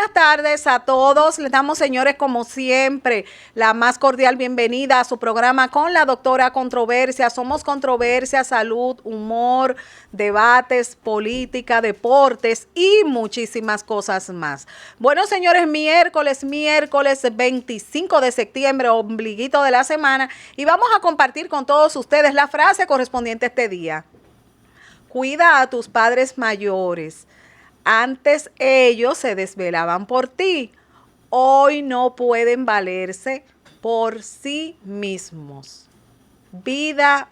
buenas tardes a todos. Les damos, señores, como siempre, la más cordial bienvenida a su programa con la doctora Controversia. Somos controversia, salud, humor, debates, política, deportes y muchísimas cosas más. Bueno, señores, miércoles 25 de septiembre, ombliguito de la semana, y vamos a compartir con todos ustedes la frase correspondiente a este día. Cuida a tus padres mayores. Antes ellos se desvelaban por ti. Hoy no pueden valerse por sí mismos. Vida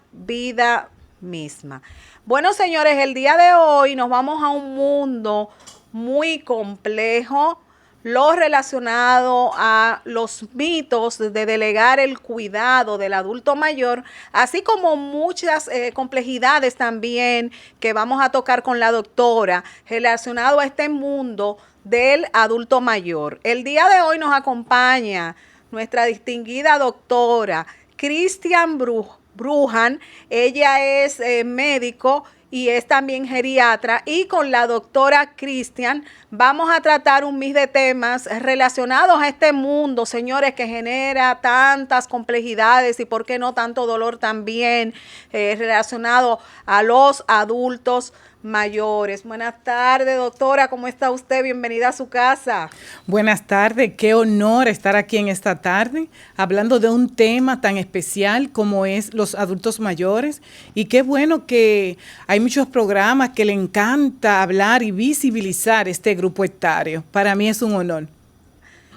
misma. Bueno, señores, el día de hoy nos vamos a un mundo muy complejo, lo relacionado a los mitos de delegar el cuidado del adulto mayor, así como muchas complejidades también que vamos a tocar con la doctora relacionado a este mundo del adulto mayor. El día de hoy nos acompaña nuestra distinguida doctora Cristian Brujan. Ella es médico y es también geriatra, y con la doctora Cristian vamos a tratar un mix de temas relacionados a este mundo, señores, que genera tantas complejidades y por qué no tanto dolor también relacionado a los adultos mayores. Buenas tardes, doctora, ¿cómo está usted? Bienvenida a su casa. Buenas tardes, qué honor estar aquí en esta tarde hablando de un tema tan especial como es los adultos mayores, y qué bueno que hay muchos programas que le encanta hablar y visibilizar este grupo etario. Para mí es un honor.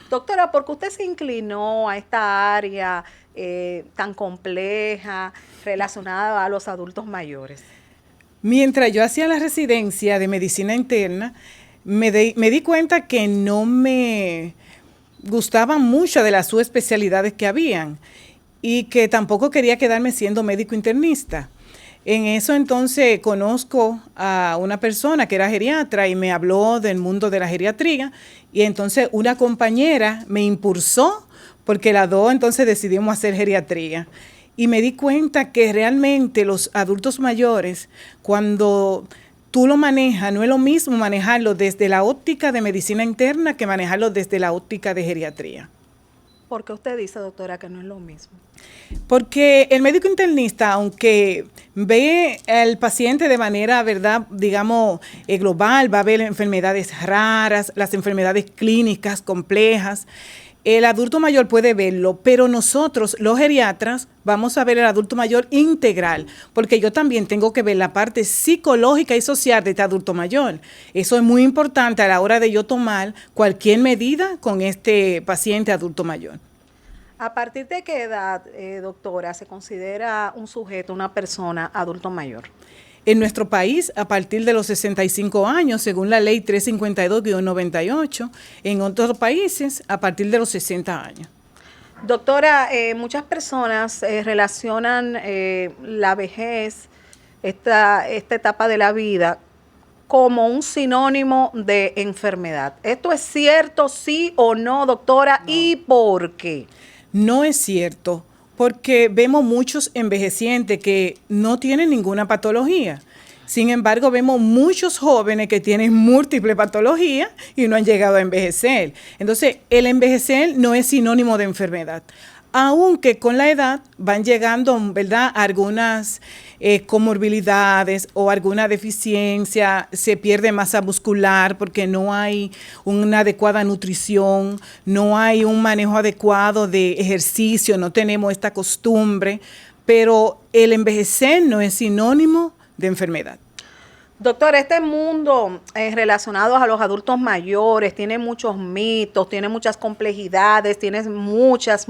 Doctora, ¿por qué usted se inclinó a esta área tan compleja relacionada a los adultos mayores? Mientras yo hacía la residencia de medicina interna, me di cuenta que no me gustaban mucho de las subespecialidades que habían y que tampoco quería quedarme siendo médico internista. En eso entonces conozco a una persona que era geriatra y me habló del mundo de la geriatría, y entonces una compañera me impulsó porque las dos entonces decidimos hacer geriatría. Y me di cuenta que realmente los adultos mayores, cuando tú lo manejas, no es lo mismo manejarlo desde la óptica de medicina interna que manejarlo desde la óptica de geriatría. ¿Por qué usted dice, doctora, que no es lo mismo? Porque el médico internista, aunque ve al paciente de manera, ¿verdad?, digamos, global, va a ver enfermedades raras, las enfermedades clínicas complejas. El adulto mayor puede verlo, pero nosotros, los geriatras, vamos a ver el adulto mayor integral, porque yo también tengo que ver la parte psicológica y social de este adulto mayor. Eso es muy importante a la hora de yo tomar cualquier medida con este paciente adulto mayor. ¿A partir de qué edad, doctora, se considera un sujeto, una persona adulto mayor? En nuestro país, a partir de los 65 años, según la ley 352-98, en otros países, a partir de los 60 años. Doctora, muchas personas relacionan la vejez, esta etapa de la vida, como un sinónimo de enfermedad. ¿Esto es cierto, sí o no, doctora? No. ¿Y por qué? No es cierto, porque vemos muchos envejecientes que no tienen ninguna patología. Sin embargo, vemos muchos jóvenes que tienen múltiples patologías y no han llegado a envejecer. Entonces, el envejecer no es sinónimo de enfermedad, aunque con la edad van llegando, ¿verdad?, algunas comorbilidades o alguna deficiencia, se pierde masa muscular porque no hay una adecuada nutrición, no hay un manejo adecuado de ejercicio, no tenemos esta costumbre, pero el envejecer no es sinónimo de enfermedad. Doctor, este mundo relacionado a los adultos mayores tiene muchos mitos, tiene muchas complejidades, tiene muchas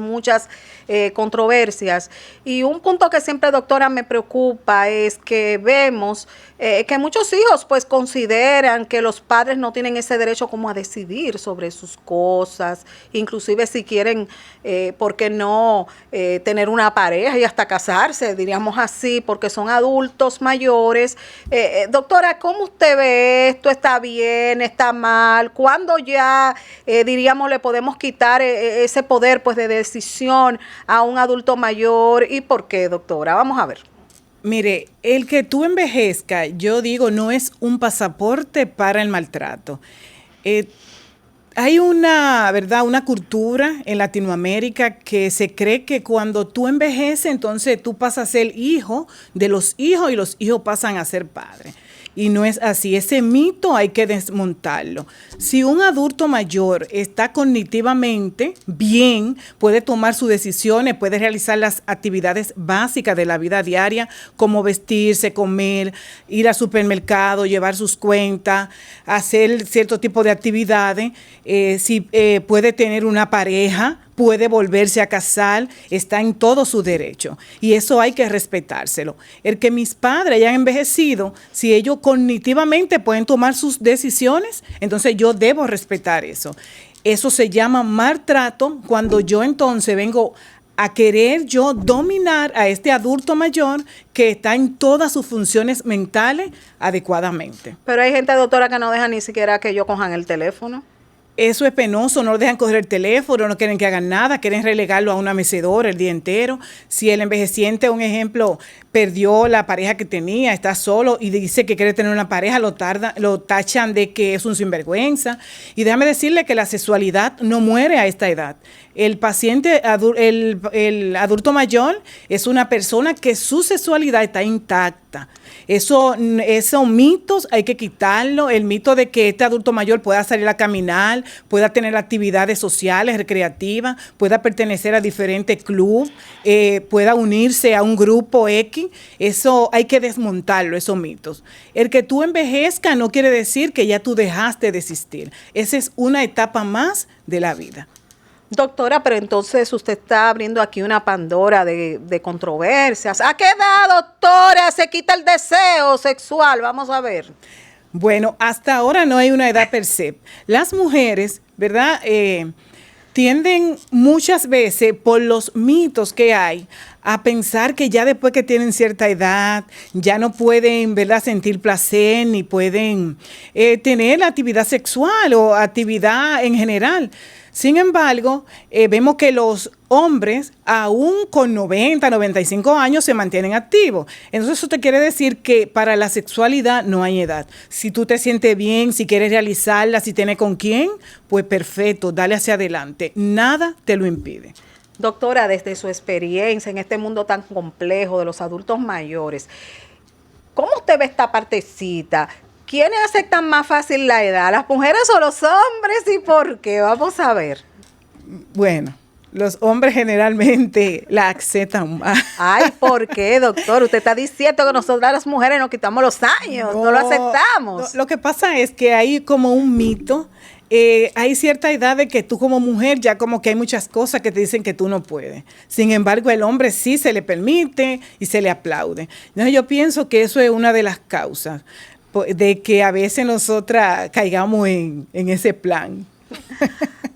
controversias. Y un punto que siempre, doctora, me preocupa es que vemos que muchos hijos pues consideran que los padres no tienen ese derecho como a decidir sobre sus cosas, inclusive si quieren, ¿por qué no tener una pareja y hasta casarse, diríamos así, porque son adultos mayores? Doctora, ¿cómo usted ve esto? ¿Está bien? ¿Está mal? ¿Cuándo ya, diríamos, le podemos quitar ese poder pues de decisión a un adulto mayor? ¿Y por qué, doctora? Vamos a ver. Mire, el que tú envejezcas, yo digo, no es un pasaporte para el maltrato. Hay una, ¿verdad?, una cultura en Latinoamérica que se cree que cuando tú envejeces, entonces tú pasas a ser hijo de los hijos y los hijos pasan a ser padres. Y no es así. Ese mito hay que desmontarlo. Si un adulto mayor está cognitivamente bien, puede tomar sus decisiones, puede realizar las actividades básicas de la vida diaria, como vestirse, comer, ir al supermercado, llevar sus cuentas, hacer cierto tipo de actividades, puede tener una pareja, puede volverse a casar, está en todo su derecho. Y eso hay que respetárselo. El que mis padres hayan envejecido, si ellos cognitivamente pueden tomar sus decisiones, entonces yo debo respetar eso. Eso se llama maltrato cuando yo entonces vengo a querer yo dominar a este adulto mayor que está en todas sus funciones mentales adecuadamente. Pero hay gente, doctora, que no deja ni siquiera que ellos cojan el teléfono. Eso es penoso, no lo dejan coger el teléfono, no quieren que hagan nada, quieren relegarlo a una mecedora el día entero. Si el envejeciente, un ejemplo, perdió la pareja que tenía, está solo y dice que quiere tener una pareja, lo tachan de que es un sinvergüenza. Y déjame decirle que la sexualidad no muere a esta edad. El paciente, el adulto mayor es una persona que su sexualidad está intacta. Esos mitos hay que quitarlo. El mito de que este adulto mayor pueda salir a caminar, pueda tener actividades sociales, recreativas, pueda pertenecer a diferentes clubes, pueda unirse a un grupo X. Eso hay que desmontarlo, esos mitos. El que tú envejezcas no quiere decir que ya tú dejaste de existir. Esa es una etapa más de la vida. Doctora, pero entonces usted está abriendo aquí una Pandora de controversias. ¿A qué edad, doctora, se quita el deseo sexual? Vamos a ver. Bueno, hasta ahora no hay una edad per se. Las mujeres, ¿verdad?, tienden muchas veces por los mitos que hay a pensar que ya después que tienen cierta edad ya no pueden, ¿verdad?, sentir placer ni pueden tener actividad sexual o actividad en general. Sin embargo, vemos que los hombres, aún con 90, 95 años, se mantienen activos. Entonces, eso te quiere decir que para la sexualidad no hay edad. Si tú te sientes bien, si quieres realizarla, si tienes con quién, pues perfecto, dale hacia adelante. Nada te lo impide. Doctora, desde su experiencia en este mundo tan complejo de los adultos mayores, ¿cómo usted ve esta partecita? ¿Quiénes aceptan más fácil la edad? ¿Las mujeres o los hombres? ¿Y por qué? Vamos a ver. Bueno, los hombres generalmente la aceptan más. Ay, ¿por qué, doctor? Usted está diciendo que nosotras las mujeres nos quitamos los años, no lo aceptamos. Lo que pasa es que hay como un mito. Hay cierta edad de que tú como mujer ya como que hay muchas cosas que te dicen que tú no puedes. Sin embargo, el hombre sí se le permite y se le aplaude. Entonces yo pienso que eso es una de las causas de que a veces nosotras caigamos en ese plan.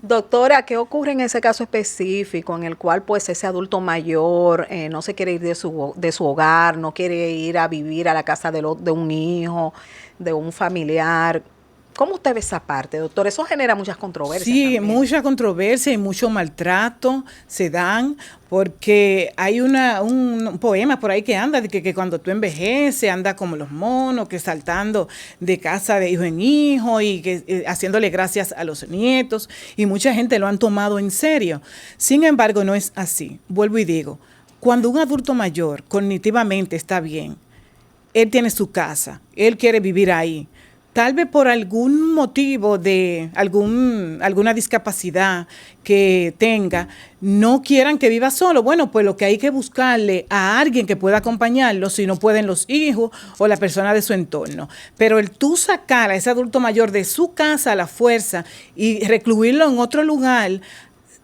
Doctora, ¿qué ocurre en ese caso específico en el cual pues ese adulto mayor no se quiere ir de su hogar, no quiere ir a vivir a la casa de un hijo, de un familiar? ¿Cómo usted ve esa parte, doctor? Eso genera muchas controversias. Sí, también. Mucha controversia y mucho maltrato se dan porque hay un poema por ahí que anda de que cuando tú envejeces anda como los monos, que saltando de casa de hijo en hijo y que haciéndole gracias a los nietos, y mucha gente lo han tomado en serio. Sin embargo, no es así. Vuelvo y digo, cuando un adulto mayor cognitivamente está bien, él tiene su casa, él quiere vivir ahí. Tal vez por algún motivo de alguna discapacidad que tenga, no quieran que viva solo. Bueno, pues lo que hay que buscarle a alguien que pueda acompañarlo, si no pueden los hijos o la persona de su entorno. Pero el tú sacar a ese adulto mayor de su casa a la fuerza y recluirlo en otro lugar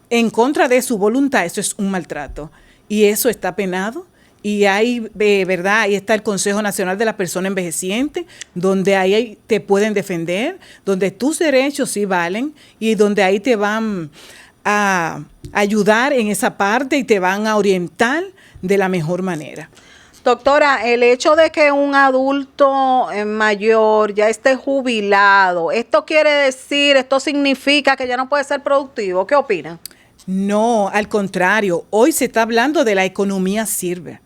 en contra de su voluntad, eso es un maltrato. Y eso está penado. Y hay, ¿verdad? Ahí está el Consejo Nacional de la Persona Envejeciente, donde ahí te pueden defender, donde tus derechos sí valen y donde ahí te van a ayudar en esa parte y te van a orientar de la mejor manera. Doctora, el hecho de que un adulto mayor ya esté jubilado, ¿esto significa que ya no puede ser productivo? ¿Qué opina? No, al contrario, hoy se está hablando de la economía sirve.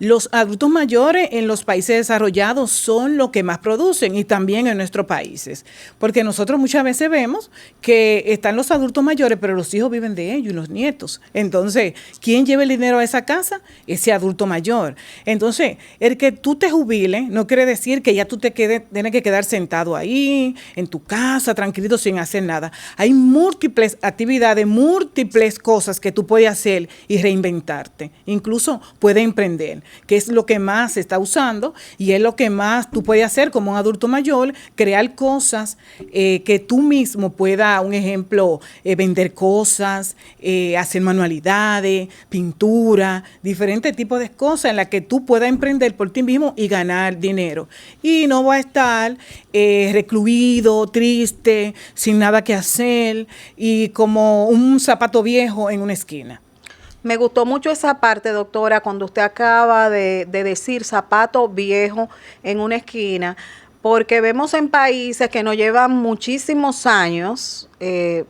Los adultos mayores en los países desarrollados son los que más producen y también en nuestros países, porque nosotros muchas veces vemos que están los adultos mayores, pero los hijos viven de ellos y los nietos. Entonces, ¿quién lleva el dinero a esa casa? Ese adulto mayor. Entonces, el que tú te jubiles no quiere decir que ya tú tienes que quedar sentado ahí, en tu casa, tranquilito, sin hacer nada. Hay múltiples actividades, múltiples cosas que tú puedes hacer y reinventarte. Incluso puedes emprender, que es lo que más se está usando y es lo que más tú puedes hacer como un adulto mayor, crear cosas que tú mismo puedas, un ejemplo, vender cosas, hacer manualidades, pintura, diferentes tipos de cosas en las que tú puedas emprender por ti mismo y ganar dinero. Y no va a estar recluido, triste, sin nada que hacer y como un zapato viejo en una esquina. Me gustó mucho esa parte, doctora, cuando usted acaba de decir zapato viejo en una esquina, porque vemos en países que nos llevan muchísimos años,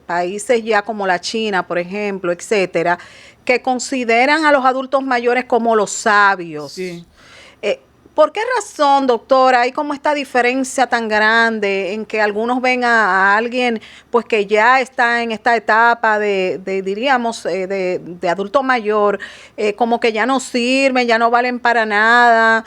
países ya como la China, por ejemplo, etcétera, que consideran a los adultos mayores como los sabios. Sí. ¿Por qué razón, doctora, hay como esta diferencia tan grande en que algunos ven a alguien pues que ya está en esta etapa diríamos, de adulto mayor, como que ya no sirven, ya no valen para nada?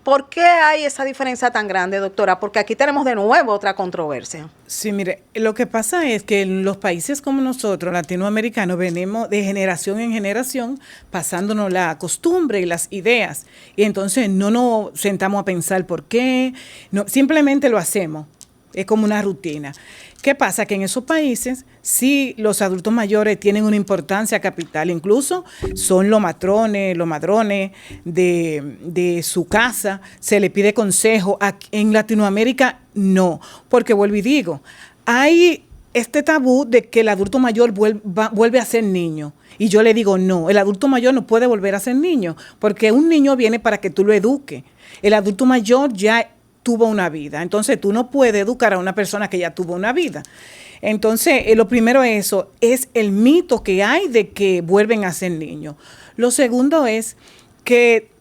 ¿Por qué hay esa diferencia tan grande, doctora? Porque aquí tenemos de nuevo otra controversia. Sí, mire, lo que pasa es que en los países como nosotros, latinoamericanos, venimos de generación en generación pasándonos la costumbre y las ideas. Y entonces no nos sentamos a pensar por qué, no, simplemente lo hacemos. Es como una rutina. ¿Qué pasa? Que en esos países sí los adultos mayores tienen una importancia capital, incluso son los matrones, los madrones de su casa, se le pide consejo. En Latinoamérica no, porque vuelvo y digo, hay este tabú de que el adulto mayor vuelve a ser niño. Y yo le digo, no, el adulto mayor no puede volver a ser niño, porque un niño viene para que tú lo eduques. El adulto mayor ya tuvo una vida. Entonces, tú no puedes educar a una persona que ya tuvo una vida. Entonces, lo primero eso es el mito que hay de que vuelven a ser niños. Lo segundo es que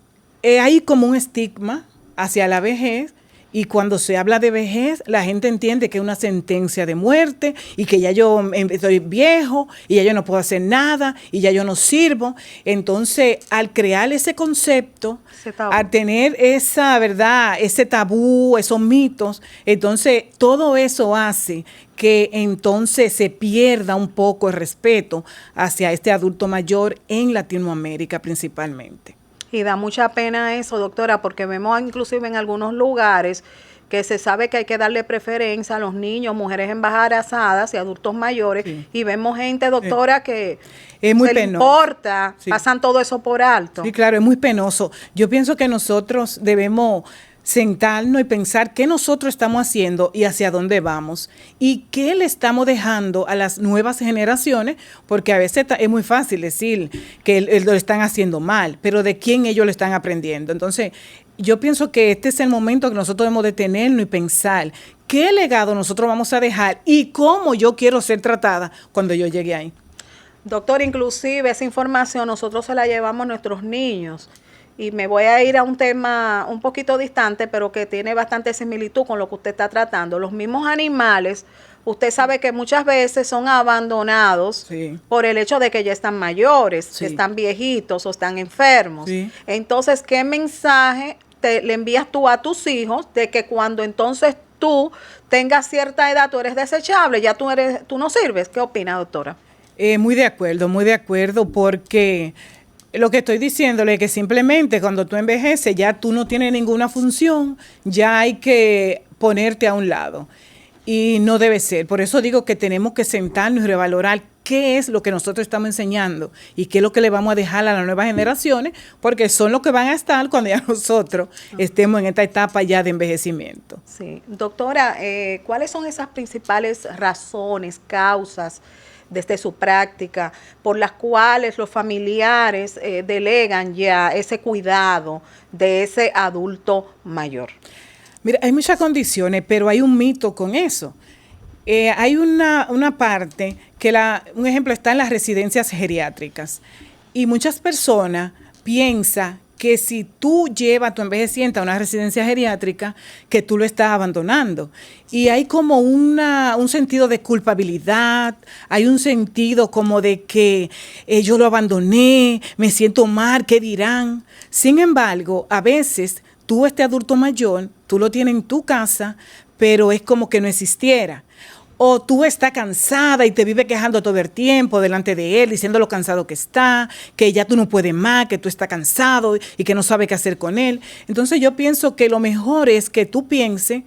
hay como un estigma hacia la vejez. Y cuando se habla de vejez, la gente entiende que es una sentencia de muerte y que ya yo estoy viejo y ya yo no puedo hacer nada y ya yo no sirvo. Entonces, al crear ese concepto, al tener esa verdad, ese tabú, esos mitos, entonces todo eso hace que entonces se pierda un poco el respeto hacia este adulto mayor en Latinoamérica principalmente. Y da mucha pena eso, doctora, porque vemos inclusive en algunos lugares que se sabe que hay que darle preferencia a los niños, mujeres embarazadas y adultos mayores, sí. Y vemos gente, doctora, que es muy se le importa, sí. Pasan todo eso por alto. Sí, claro, es muy penoso. Yo pienso que nosotros debemos sentarnos y pensar qué nosotros estamos haciendo y hacia dónde vamos y qué le estamos dejando a las nuevas generaciones, porque a veces es muy fácil decir que lo están haciendo mal, pero de quién ellos lo están aprendiendo. Entonces, yo pienso que este es el momento que nosotros debemos detenernos y pensar qué legado nosotros vamos a dejar y cómo yo quiero ser tratada cuando yo llegue ahí. Doctor, inclusive esa información nosotros se la llevamos a nuestros niños. Y me voy a ir a un tema un poquito distante, pero que tiene bastante similitud con lo que usted está tratando. Los mismos animales, usted sabe que muchas veces son abandonados, sí. Por el hecho de que ya están mayores, sí. Que están viejitos o están enfermos. Sí. Entonces, ¿qué mensaje le envías tú a tus hijos de que cuando entonces tú tengas cierta edad, tú eres desechable, ya tú no sirves? ¿Qué opina, doctora? Muy de acuerdo, porque lo que estoy diciéndole es que simplemente cuando tú envejeces ya tú no tienes ninguna función, ya hay que ponerte a un lado y no debe ser. Por eso digo que tenemos que sentarnos y revalorar qué es lo que nosotros estamos enseñando y qué es lo que le vamos a dejar a las nuevas generaciones, porque son los que van a estar cuando ya nosotros estemos en esta etapa ya de envejecimiento. Sí, doctora, ¿cuáles son esas principales razones, causas desde su práctica, por las cuales los familiares delegan ya ese cuidado de ese adulto mayor? Mira, hay muchas condiciones, pero hay un mito con eso. Hay una parte que, un ejemplo, está en las residencias geriátricas y muchas personas piensan que si tú llevas a tu envejeciente a una residencia geriátrica, que tú lo estás abandonando. Y hay como un sentido de culpabilidad, hay un sentido como de que yo lo abandoné, me siento mal, ¿qué dirán? Sin embargo, a veces tú, este adulto mayor, tú lo tienes en tu casa, pero es como que no existiera. O tú estás cansada y te vives quejando todo el tiempo delante de él, diciendo lo cansado que está, que ya tú no puedes más, que tú estás cansado y que no sabes qué hacer con él. Entonces yo pienso que lo mejor es que tú pienses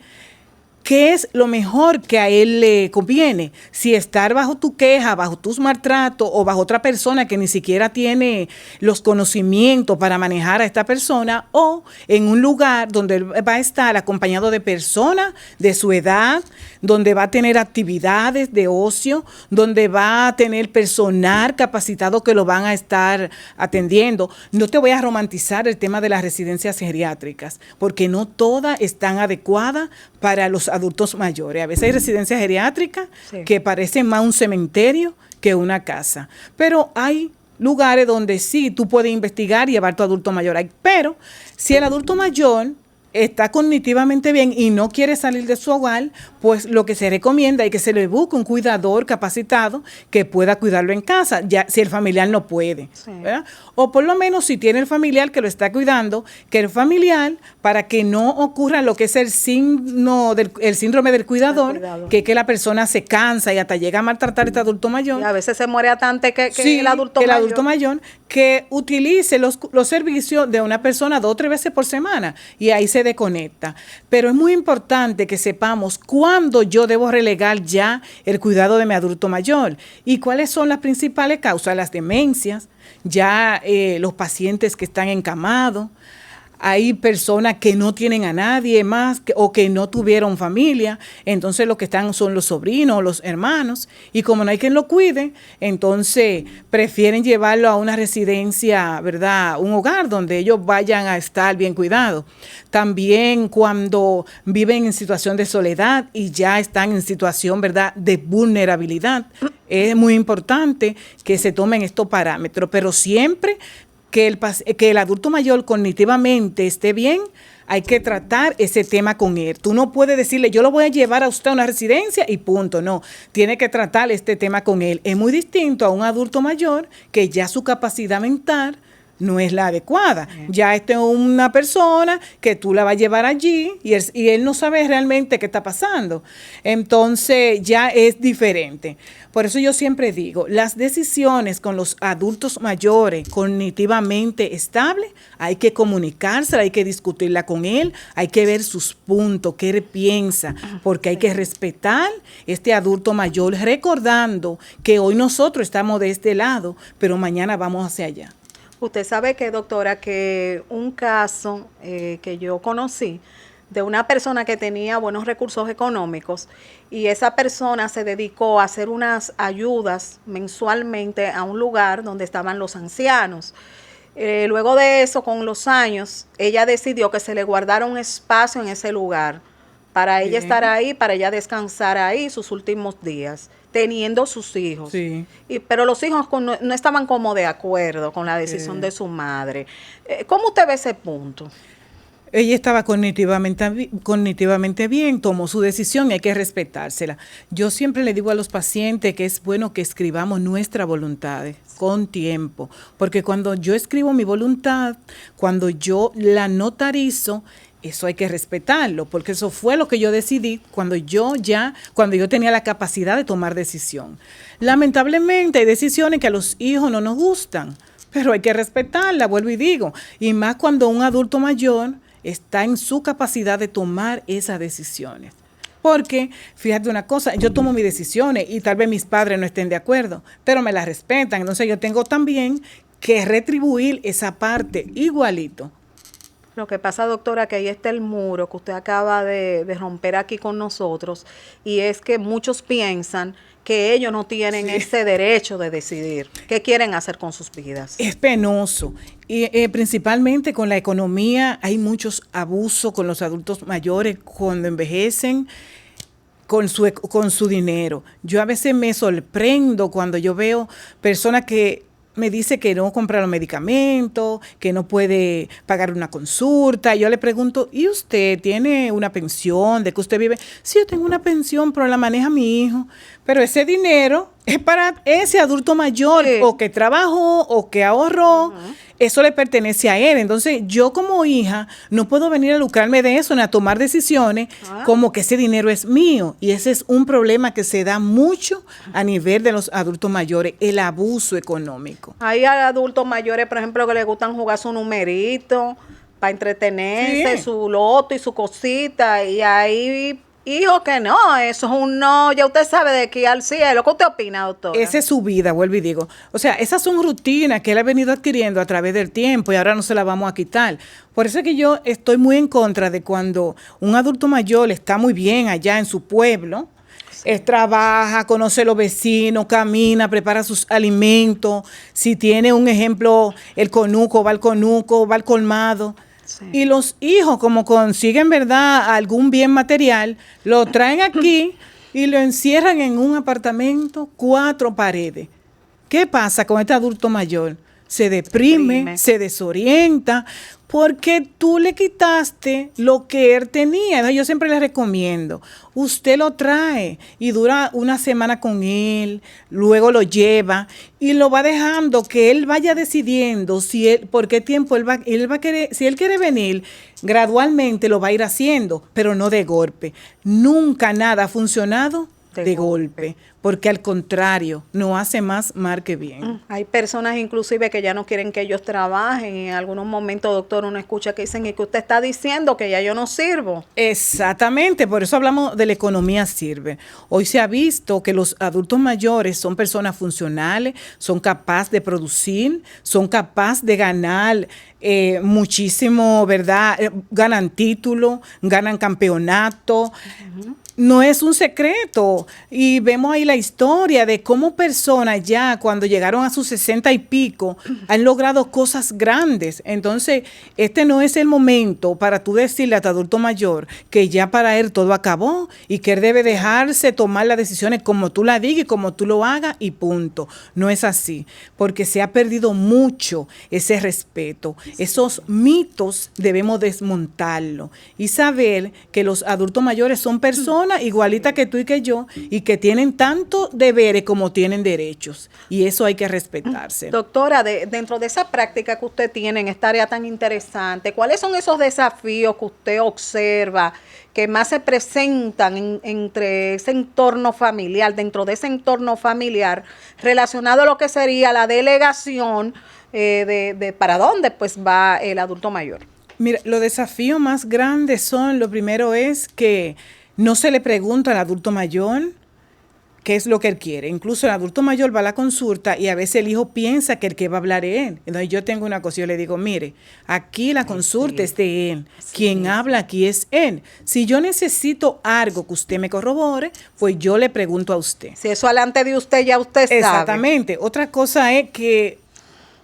qué es lo mejor que a él le conviene. Si estar bajo tu queja, bajo tus maltratos o bajo otra persona que ni siquiera tiene los conocimientos para manejar a esta persona, o en un lugar donde él va a estar acompañado de personas de su edad, donde va a tener actividades de ocio, donde va a tener personal capacitado que lo van a estar atendiendo. No te voy a romantizar el tema de las residencias geriátricas, porque no todas están adecuadas para los adultos mayores. A veces hay residencias geriátricas que parecen más un cementerio que una casa. Pero hay lugares donde sí tú puedes investigar y llevar tu adulto mayor ahí. Pero si el adulto mayor está cognitivamente bien y no quiere salir de su hogar, pues lo que se recomienda es que se le busque un cuidador capacitado que pueda cuidarlo en casa, ya si el familiar no puede, ¿verdad? O por lo menos si tiene el familiar que lo está cuidando, que el familiar, para que no ocurra lo que es el síndrome del cuidador, que es que la persona se cansa y hasta llega a maltratar a este adulto mayor. Y a veces se muere antes que sí, el adulto mayor. El adulto mayor, que utilice los servicios de una persona 2 o 3 veces por semana y ahí se desconecta. Pero es muy importante que sepamos cuándo yo debo relegar ya el cuidado de mi adulto mayor y cuáles son las principales causas, las demencias, ya los pacientes que están encamados. Hay personas que no tienen a nadie más o que no tuvieron familia, entonces lo que están son los sobrinos, los hermanos, y como no hay quien lo cuide, entonces prefieren llevarlo a una residencia, ¿verdad? Un hogar donde ellos vayan a estar bien cuidados. También cuando viven en situación de soledad y ya están en situación, ¿verdad?, de vulnerabilidad, es muy importante que se tomen estos parámetros, pero siempre que el adulto mayor cognitivamente esté bien, hay que tratar ese tema con él. Tú no puedes decirle, yo lo voy a llevar a usted a una residencia y punto. No, tiene que tratar este tema con él. Es muy distinto a un adulto mayor que ya su capacidad mental no es la adecuada. Ya esta es una persona que tú la vas a llevar allí y él no sabe realmente qué está pasando. Entonces ya es diferente. Por eso yo siempre digo, las decisiones con los adultos mayores cognitivamente estables, hay que comunicársela, hay que discutirla con él, hay que ver sus puntos, qué él piensa, porque hay que respetar este adulto mayor, recordando que hoy nosotros estamos de este lado, pero mañana vamos hacia allá. Usted sabe que, doctora, que un caso que yo conocí de una persona que tenía buenos recursos económicos y esa persona se dedicó a hacer unas ayudas mensualmente a un lugar donde estaban los ancianos. Luego de eso, con los años, ella decidió que se le guardara un espacio en ese lugar para ella estar ahí, para ella descansar ahí sus últimos días, teniendo sus hijos. Sí. Pero los hijos no estaban como de acuerdo con la decisión de su madre. ¿Cómo usted ve ese punto? Ella estaba cognitivamente bien, tomó su decisión y hay que respetársela. Yo siempre le digo a los pacientes que es bueno que escribamos nuestra voluntad con tiempo, porque cuando yo escribo mi voluntad, cuando yo la notarizo, eso hay que respetarlo, porque eso fue lo que yo decidí cuando yo tenía la capacidad de tomar decisión. Lamentablemente hay decisiones que a los hijos no nos gustan, pero hay que respetarla, vuelvo y digo, y más cuando un adulto mayor está en su capacidad de tomar esas decisiones. Porque, fíjate una cosa, yo tomo mis decisiones y tal vez mis padres no estén de acuerdo, pero me las respetan, entonces yo tengo también que retribuir esa parte igualito. Lo que pasa, doctora, que ahí está el muro que usted acaba de romper aquí con nosotros, y es que muchos piensan que ellos no tienen ese derecho de decidir qué quieren hacer con sus vidas. Es penoso, y principalmente con la economía hay muchos abusos con los adultos mayores cuando envejecen con su dinero. Yo a veces me sorprendo cuando yo veo personas que me dice que no compra los medicamentos, que no puede pagar una consulta. Yo le pregunto, ¿y usted tiene una pensión? ¿De qué usted vive? Sí, yo tengo una pensión, pero la maneja mi hijo. Pero ese dinero es para ese adulto mayor, Sí. o que trabajó o que ahorró. Eso le pertenece a él. Entonces, yo como hija no puedo venir a lucrarme de eso ni a tomar decisiones como que ese dinero es mío. Y ese es un problema que se da mucho a nivel de los adultos mayores, el abuso económico. Hay adultos mayores, por ejemplo, que les gustan jugar su numerito para entretenerse, Sí. su loto y su cosita. Y hay hijos que no, eso es un no. Ya usted sabe de aquí al cielo. ¿Qué usted opina, doctora? Esa es su vida, vuelvo y digo. O sea, esas son rutinas que él ha venido adquiriendo a través del tiempo y ahora no se las vamos a quitar. Por eso es que yo estoy muy en contra de cuando un adulto mayor está muy bien allá en su pueblo. Él trabaja, conoce a los vecinos, camina, prepara sus alimentos. Si tiene un ejemplo, el conuco, va al colmado. Sí. Y los hijos, como consiguen, ¿verdad?, algún bien material, lo traen aquí y lo encierran en un apartamento, 4 paredes. ¿Qué pasa con este adulto mayor? Se deprime, se desorienta, porque tú le quitaste lo que él tenía. Entonces, yo siempre le recomiendo, usted lo trae y dura una semana con él, luego lo lleva y lo va dejando que él vaya decidiendo si él, por qué tiempo él va a querer, si él quiere venir, gradualmente lo va a ir haciendo, pero no de golpe. Nunca nada ha funcionado de golpe, porque al contrario, no hace más mal que bien. Hay personas inclusive que ya no quieren que ellos trabajen. En algunos momentos, doctor, uno escucha que dicen, ¿y que usted está diciendo que ya yo no sirvo? Exactamente, por eso hablamos de la economía sirve. Hoy se ha visto que los adultos mayores son personas funcionales, son capaces de producir, son capaces de ganar muchísimo, ¿verdad? Ganan títulos, ganan campeonato. No es un secreto. Y vemos ahí la historia de cómo personas ya cuando llegaron a sus 60 y pico han logrado cosas grandes. Entonces, este no es el momento para tú decirle a tu adulto mayor que ya para él todo acabó y que él debe dejarse tomar las decisiones como tú la digas y como tú lo hagas y punto. No es así, porque se ha perdido mucho ese respeto. Esos mitos debemos desmontarlo y saber que los adultos mayores son personas igualitas que tú y que yo y que tienen tanto deberes como tienen derechos, y eso hay que respetarse. Doctora, dentro de esa práctica que usted tiene en esta área tan interesante, ¿cuáles son esos desafíos que usted observa que más se presentan entre ese entorno familiar, dentro de ese entorno familiar, relacionado a lo que sería la delegación de para dónde pues va el adulto mayor? Mira, los desafíos más grandes son, lo primero es que no se le pregunta al adulto mayor qué es lo que él quiere. Incluso el adulto mayor va a la consulta y a veces el hijo piensa que el que va a hablar es él. Entonces yo tengo una cosa, yo le digo, mire, aquí la consulta es de él. Quien habla aquí es él. Si yo necesito algo que usted me corrobore, pues yo le pregunto a usted. Si eso alante de usted, ya usted sabe. Exactamente. Otra cosa es que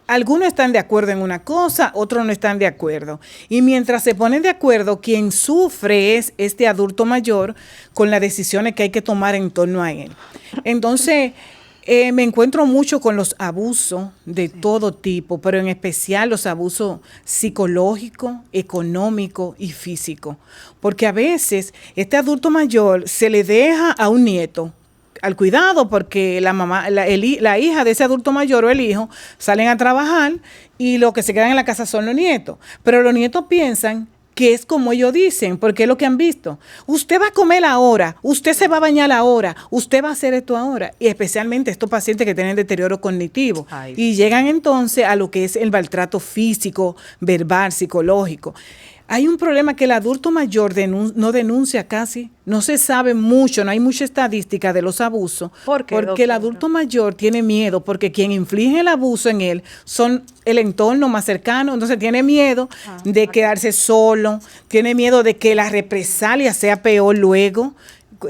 algunos están de acuerdo en una cosa, otros no están de acuerdo. Y mientras se ponen de acuerdo, quien sufre es este adulto mayor con las decisiones que hay que tomar en torno a él. Entonces, me encuentro mucho con los abusos de todo tipo, pero en especial los abusos psicológicos, económicos y físicos. Porque a veces este adulto mayor se le deja a un nieto al cuidado, porque la mamá, la hija de ese adulto mayor o el hijo salen a trabajar y lo que se quedan en la casa son los nietos. Pero los nietos piensan que es como ellos dicen, porque es lo que han visto. Usted va a comer ahora, usted se va a bañar ahora, usted va a hacer esto ahora. Y especialmente estos pacientes que tienen deterioro cognitivo. Ay, y llegan entonces a lo que es el maltrato físico, verbal, psicológico. Hay un problema que el adulto mayor no denuncia casi, no se sabe mucho, no hay mucha estadística de los abusos. ¿Por qué, porque doctora? el adulto mayor tiene miedo, porque quien inflige el abuso en él son el entorno más cercano, entonces tiene miedo de quedarse solo, tiene miedo de que la represalia sea peor luego,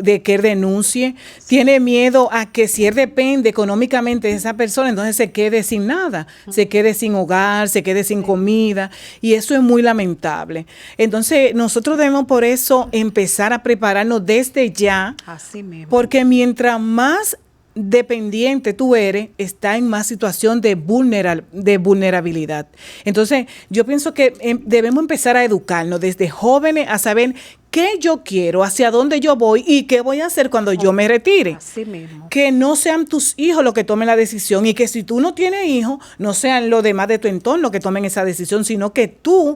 de que él denuncie, tiene miedo a que si él depende económicamente de esa persona, entonces se quede sin nada, se quede sin hogar, se quede sin comida, y eso es muy lamentable. Entonces nosotros debemos por eso empezar a prepararnos desde ya, así mismo. porque mientras más dependiente tú eres, está en más situación de vulnerabilidad. Entonces, yo pienso que debemos empezar a educarnos desde jóvenes a saber qué yo quiero, hacia dónde yo voy y qué voy a hacer cuando yo me retire. Así mismo. Que no sean tus hijos los que tomen la decisión y que si tú no tienes hijos, no sean los demás de tu entorno que tomen esa decisión, sino que tú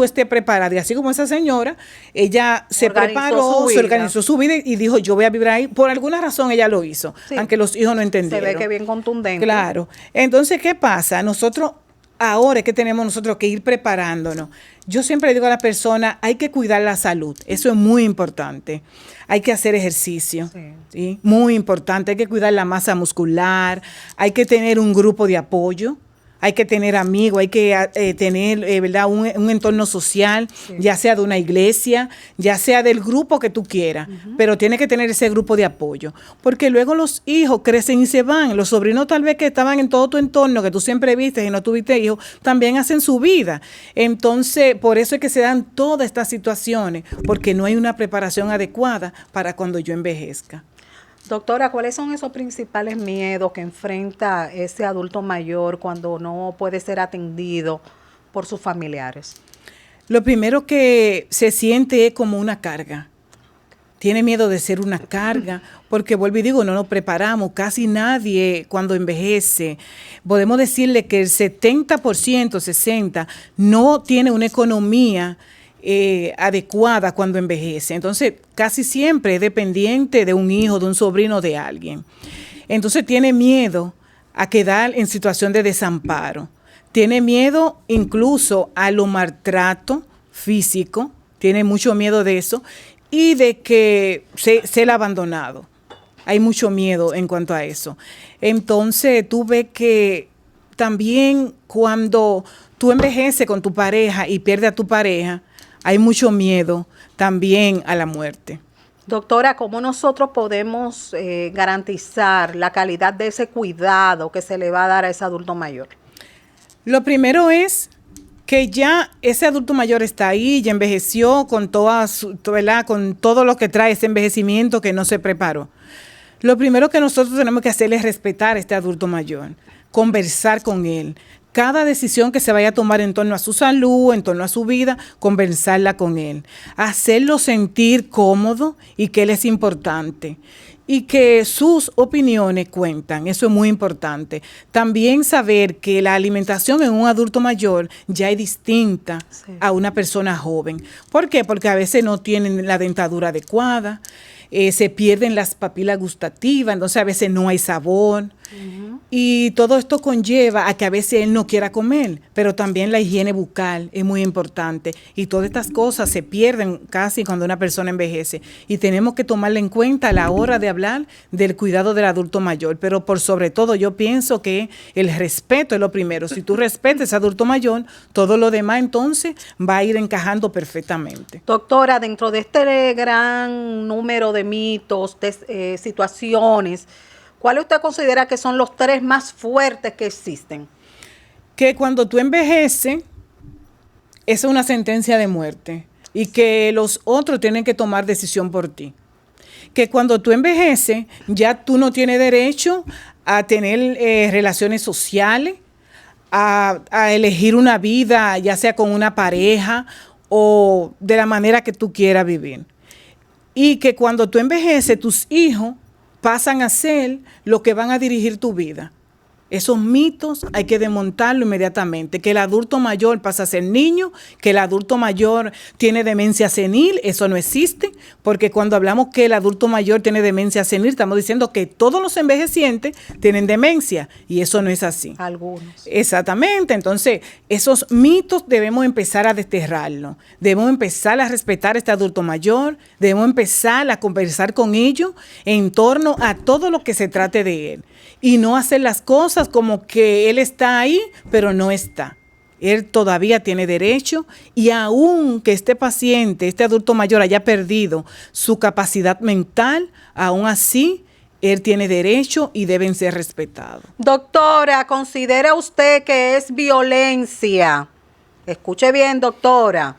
estés preparada. Y así como esa señora, ella se preparó, se organizó su vida y dijo, yo voy a vivir ahí. Por alguna razón ella lo hizo, sí, aunque los hijos no entendieron. Se ve que bien contundente. Claro. Entonces, ¿qué pasa? Nosotros ahora es que tenemos nosotros que ir preparándonos. Yo siempre digo a la persona, hay que cuidar la salud. Eso es muy importante. Hay que hacer ejercicio, ¿sí? Muy importante. Hay que cuidar la masa muscular. Hay que tener un grupo de apoyo. Hay que tener amigos, hay que tener, ¿verdad? Un entorno social, sí, ya sea de una iglesia, ya sea del grupo que tú quieras, pero tiene que tener ese grupo de apoyo, porque luego los hijos crecen y se van. Los sobrinos tal vez que estaban en todo tu entorno, que tú siempre viste y no tuviste hijos, también hacen su vida. Entonces, por eso es que se dan todas estas situaciones, porque no hay una preparación adecuada para cuando yo envejezca. Doctora, ¿cuáles son esos principales miedos que enfrenta ese adulto mayor cuando no puede ser atendido por sus familiares? Lo primero que se siente es como una carga. Tiene miedo de ser una carga, porque vuelvo y digo, no nos preparamos. Casi nadie cuando envejece, podemos decirle que el 70%, 60%, no tiene una economía adecuada cuando envejece. Entonces, casi siempre es dependiente de un hijo, de un sobrino, de alguien. Entonces, tiene miedo a quedar en situación de desamparo. Tiene miedo incluso a lo maltrato físico. Tiene mucho miedo de eso y de que sea abandonado. Hay mucho miedo en cuanto a eso. Entonces, tú ves que también cuando tú envejeces con tu pareja y pierdes a tu pareja, hay mucho miedo también a la muerte. Doctora, ¿cómo nosotros podemos garantizar la calidad de ese cuidado que se le va a dar a ese adulto mayor? Lo primero es que ya ese adulto mayor está ahí, ya envejeció con con todo lo que trae ese envejecimiento que no se preparó. Lo primero que nosotros tenemos que hacer es respetar a este adulto mayor, conversar con él. Cada decisión que se vaya a tomar en torno a su salud, en torno a su vida, conversarla con él. Hacerlo sentir cómodo y que él es importante. Y que sus opiniones cuentan, eso es muy importante. También saber que la alimentación en un adulto mayor ya es distinta a una persona joven. ¿Por qué? Porque a veces no tienen la dentadura adecuada, se pierden las papilas gustativas, entonces a veces no hay sabor. Y todo esto conlleva a que a veces él no quiera comer, pero también la higiene bucal es muy importante. Y todas estas cosas se pierden casi cuando una persona envejece. Y tenemos que tomarla en cuenta a la hora de hablar del cuidado del adulto mayor. Pero por sobre todo yo pienso que el respeto es lo primero. Si tú respetas al adulto mayor, todo lo demás entonces va a ir encajando perfectamente. Doctora, dentro de este gran número de mitos, de situaciones, ¿cuáles usted considera que son los 3 más fuertes que existen? Que cuando tú envejeces, es una sentencia de muerte y que los otros tienen que tomar decisión por ti. Que cuando tú envejeces, ya tú no tienes derecho a tener relaciones sociales, a elegir una vida, ya sea con una pareja o de la manera que tú quieras vivir. Y que cuando tú envejeces, tus hijos pasan a ser lo que van a dirigir tu vida. Esos mitos hay que desmontarlo inmediatamente. Que el adulto mayor pasa a ser niño, que el adulto mayor tiene demencia senil, eso no existe, porque cuando hablamos que el adulto mayor tiene demencia senil, estamos diciendo que todos los envejecientes tienen demencia, y eso no es así. Algunos. Exactamente, entonces esos mitos debemos empezar a desterrarlos, debemos empezar a respetar a este adulto mayor, debemos empezar a conversar con ellos en torno a todo lo que se trate de él, y no hacer las cosas como que él está ahí, pero no está. Él todavía tiene derecho y aun que este paciente, este adulto mayor haya perdido su capacidad mental, aún así él tiene derecho y deben ser respetados. Doctora, ¿considera usted que es violencia? Escuche bien, doctora.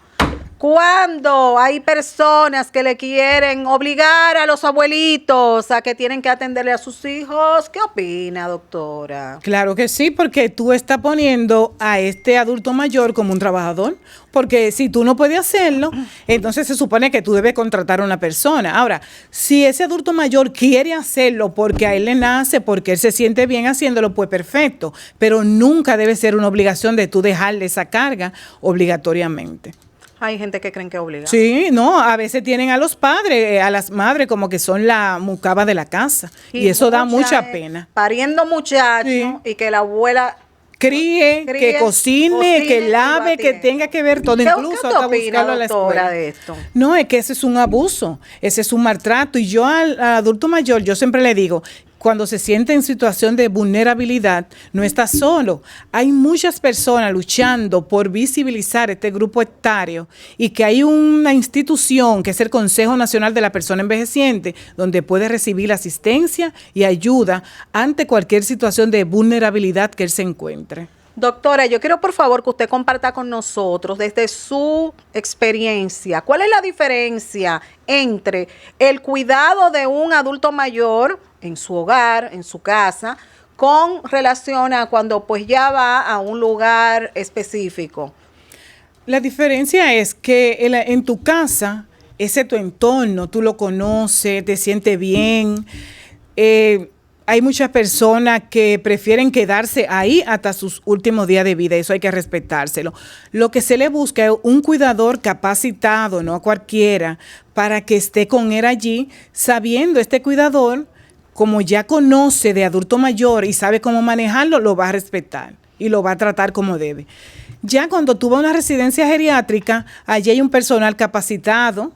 Cuando hay personas que le quieren obligar a los abuelitos a que tienen que atenderle a sus hijos, ¿qué opina, doctora? Claro que sí, porque tú estás poniendo a este adulto mayor como un trabajador, porque si tú no puedes hacerlo, entonces se supone que tú debes contratar a una persona. Ahora, si ese adulto mayor quiere hacerlo porque a él le nace, porque él se siente bien haciéndolo, pues perfecto, pero nunca debe ser una obligación de tú dejarle esa carga obligatoriamente. Hay gente que creen que obliga. Sí, no, a veces tienen a los padres, a las madres como que son la mucama de la casa y eso da mucha pena. Pariendo muchachos Sí. y que la abuela Críe, que cocine, que lave, que tenga que ver todo, incluso hasta buscarlo a la escuela. De esto? No, es que ese es un abuso, ese es un maltrato. Y yo al adulto mayor, yo siempre le digo, cuando se siente en situación de vulnerabilidad, no está solo. Hay muchas personas luchando por visibilizar este grupo etario y que hay una institución que es el Consejo Nacional de la Persona Envejeciente, donde puede recibir asistencia y ayuda ante cualquier situación de vulnerabilidad que él se encuentre. Doctora, yo quiero por favor que usted comparta con nosotros desde su experiencia, ¿cuál es la diferencia entre el cuidado de un adulto mayor en su hogar, en su casa, con relación a cuando pues ya va a un lugar específico? La diferencia es que en tu casa, ese es tu entorno, tú lo conoces, te sientes bien. Hay muchas personas que prefieren quedarse ahí hasta sus últimos días de vida, eso hay que respetárselo. Lo que se le busca es un cuidador capacitado, no a cualquiera, para que esté con él allí, sabiendo este cuidador, como ya conoce de adulto mayor y sabe cómo manejarlo, lo va a respetar y lo va a tratar como debe. Ya cuando tú vas a una residencia geriátrica, allí hay un personal capacitado,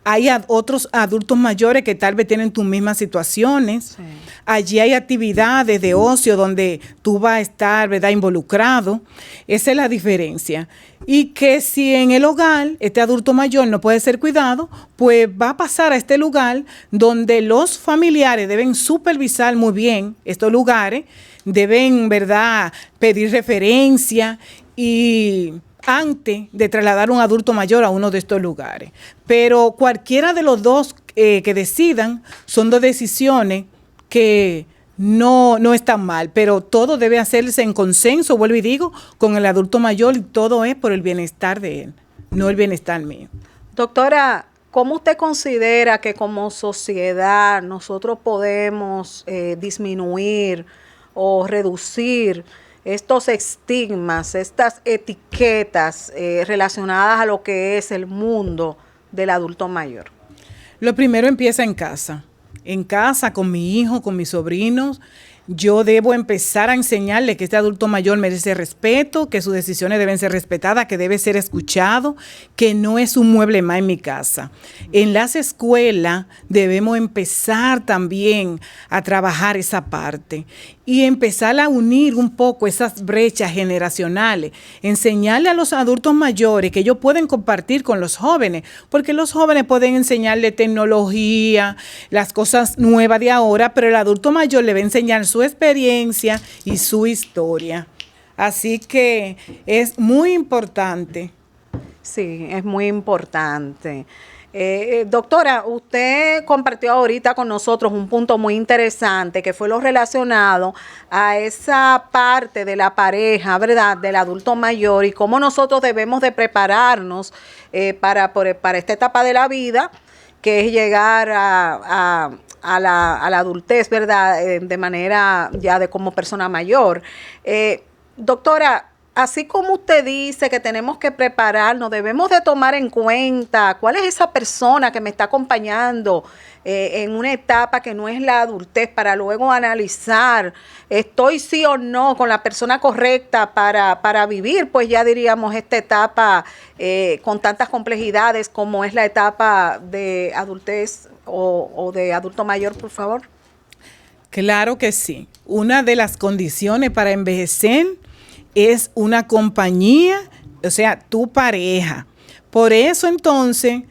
hay otros adultos mayores que tal vez tienen tus mismas situaciones. Sí. Allí hay actividades de ocio donde tú vas a estar, ¿verdad?, involucrado. Esa es la diferencia. Y que si en el hogar este adulto mayor no puede ser cuidado, pues va a pasar a este lugar donde los familiares deben supervisar muy bien estos lugares, deben, ¿verdad?, pedir referencia y antes de trasladar un adulto mayor a uno de estos lugares. Pero cualquiera de los dos que decidan son dos decisiones que no están mal, pero todo debe hacerse en consenso, vuelvo y digo, con el adulto mayor y todo es por el bienestar de él, no el bienestar mío. Doctora, ¿cómo usted considera que como sociedad nosotros podemos disminuir o reducir estos estigmas, estas etiquetas relacionadas a lo que es el mundo del adulto mayor? Lo primero empieza en casa con mi hijo, con mis sobrinos. Yo debo empezar a enseñarle que este adulto mayor merece respeto, que sus decisiones deben ser respetadas, que debe ser escuchado, que no es un mueble más en mi casa. En las escuelas debemos empezar también a trabajar esa parte y empezar a unir un poco esas brechas generacionales, enseñarle a los adultos mayores que ellos pueden compartir con los jóvenes, porque los jóvenes pueden enseñarle tecnología, las cosas nuevas de ahora, pero el adulto mayor le va a enseñar su experiencia y su historia. Así que es muy importante. Sí, es muy importante. Doctora, usted compartió ahorita con nosotros un punto muy interesante que fue lo relacionado a esa parte de la pareja, ¿verdad?, del adulto mayor y cómo nosotros debemos de prepararnos para esta etapa de la vida, que es llegar a la adultez, ¿verdad?, de manera ya de como persona mayor. Doctora, así como usted dice que tenemos que prepararnos, debemos de tomar en cuenta cuál es esa persona que me está acompañando en una etapa que no es la adultez, para luego analizar, estoy sí o no con la persona correcta para vivir, pues ya diríamos, esta etapa con tantas complejidades como es la etapa de adultez o de adulto mayor, por favor. Claro que sí. Una de las condiciones para envejecer es una compañía, o sea, tu pareja. Por eso entonces,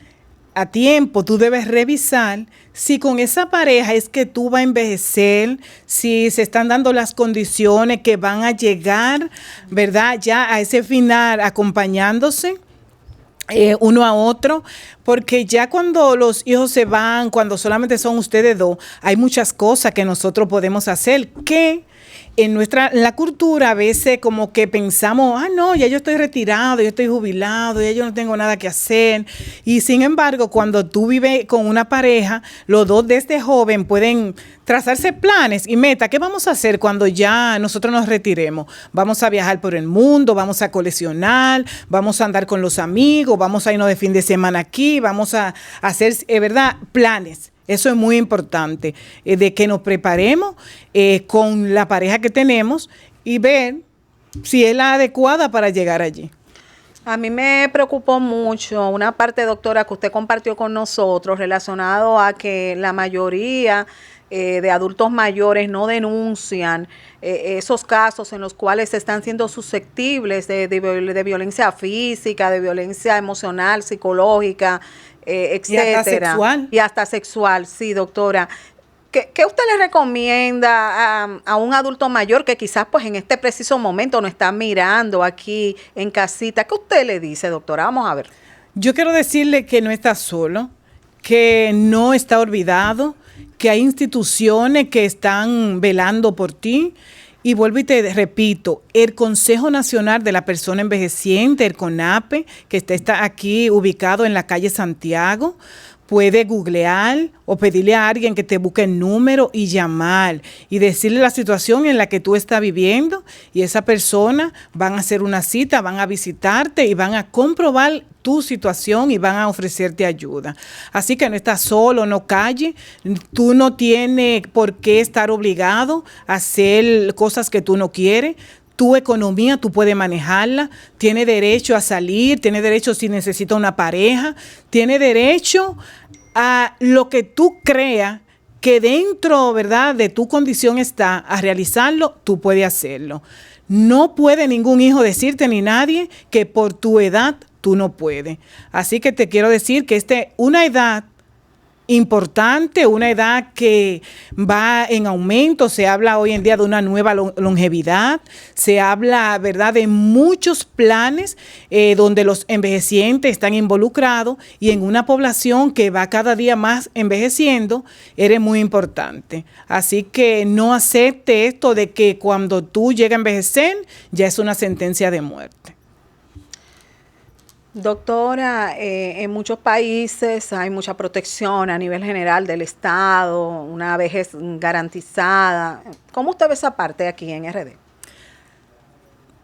a tiempo tú debes revisar si con esa pareja es que tú vas a envejecer, si se están dando las condiciones que van a llegar, ¿verdad?, ya a ese final acompañándose. uno a otro, porque ya cuando los hijos se van, cuando solamente son ustedes dos, hay muchas cosas que nosotros podemos hacer que en la cultura a veces como que pensamos, no, ya yo estoy retirado, yo estoy jubilado, ya yo no tengo nada que hacer. Y sin embargo, cuando tú vives con una pareja, los dos desde joven pueden trazarse planes y metas. ¿Qué vamos a hacer cuando ya nosotros nos retiremos? Vamos a viajar por el mundo, vamos a coleccionar, vamos a andar con los amigos, vamos a irnos de fin de semana aquí, vamos a hacer, ¿verdad?, planes. Eso es muy importante, de que nos preparemos con la pareja que tenemos y ver si es la adecuada para llegar allí. A mí me preocupó mucho una parte, doctora, que usted compartió con nosotros relacionado a que la mayoría de adultos mayores no denuncian esos casos en los cuales están siendo susceptibles de violencia física, de violencia emocional, psicológica, etcétera. Y hasta sexual. Y hasta sexual, sí, doctora. ¿Qué usted le recomienda a un adulto mayor que quizás pues en este preciso momento nos está mirando aquí en casita? ¿Qué usted le dice, doctora? Vamos a ver. Yo quiero decirle que no está solo, que no está olvidado, que hay instituciones que están velando por ti. Y vuelvo y te repito, el Consejo Nacional de la Persona Envejeciente, el CONAPE, que está aquí ubicado en la calle Santiago, puede googlear o pedirle a alguien que te busque el número y llamar y decirle la situación en la que tú estás viviendo, y esa persona van a hacer una cita, van a visitarte y van a comprobar tu situación y van a ofrecerte ayuda. Así que no estás solo, no calles, tú no tienes por qué estar obligado a hacer cosas que tú no quieres. Tu economía, tú puedes manejarla, tienes derecho a salir, tienes derecho si necesitas una pareja, tienes derecho a lo que tú creas que dentro, ¿verdad?, de tu condición está, a realizarlo, tú puedes hacerlo. No puede ningún hijo decirte ni nadie que por tu edad tú no puedes. Así que te quiero decir que una edad importante, una edad que va en aumento. Se habla hoy en día de una nueva longevidad, se habla, ¿verdad?, de muchos planes donde los envejecientes están involucrados, y en una población que va cada día más envejeciendo, eres muy importante. Así que no acepte esto de que cuando tú llegas a envejecer ya es una sentencia de muerte. Doctora, en muchos países hay mucha protección a nivel general del Estado, una vejez garantizada. ¿Cómo usted ve esa parte aquí en RD?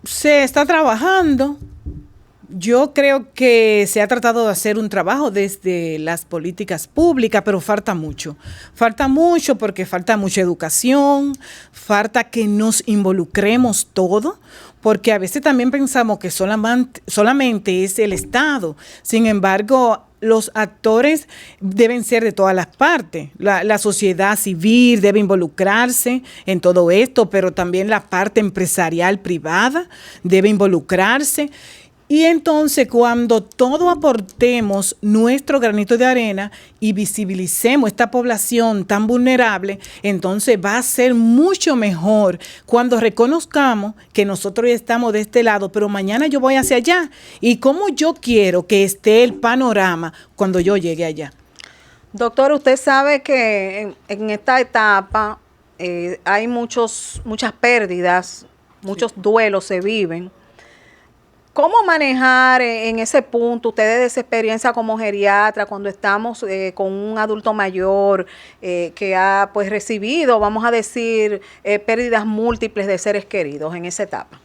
Se está trabajando. Yo creo que se ha tratado de hacer un trabajo desde las políticas públicas, pero falta mucho. Falta mucho porque falta mucha educación, falta que nos involucremos todos, porque a veces también pensamos que solamente es el Estado. Sin embargo, los actores deben ser de todas las partes. La sociedad civil debe involucrarse en todo esto, pero también la parte empresarial privada debe involucrarse. Y entonces, cuando todos aportemos nuestro granito de arena y visibilicemos esta población tan vulnerable, entonces va a ser mucho mejor cuando reconozcamos que nosotros ya estamos de este lado, pero mañana yo voy hacia allá. Y cómo yo quiero que esté el panorama cuando yo llegue allá. Doctor, usted sabe que en esta etapa hay muchas pérdidas, muchos duelos se viven. ¿Cómo manejar en ese punto, ustedes de esa experiencia como geriatra, cuando estamos con un adulto mayor que ha pues recibido, vamos a decir, pérdidas múltiples de seres queridos en esa etapa?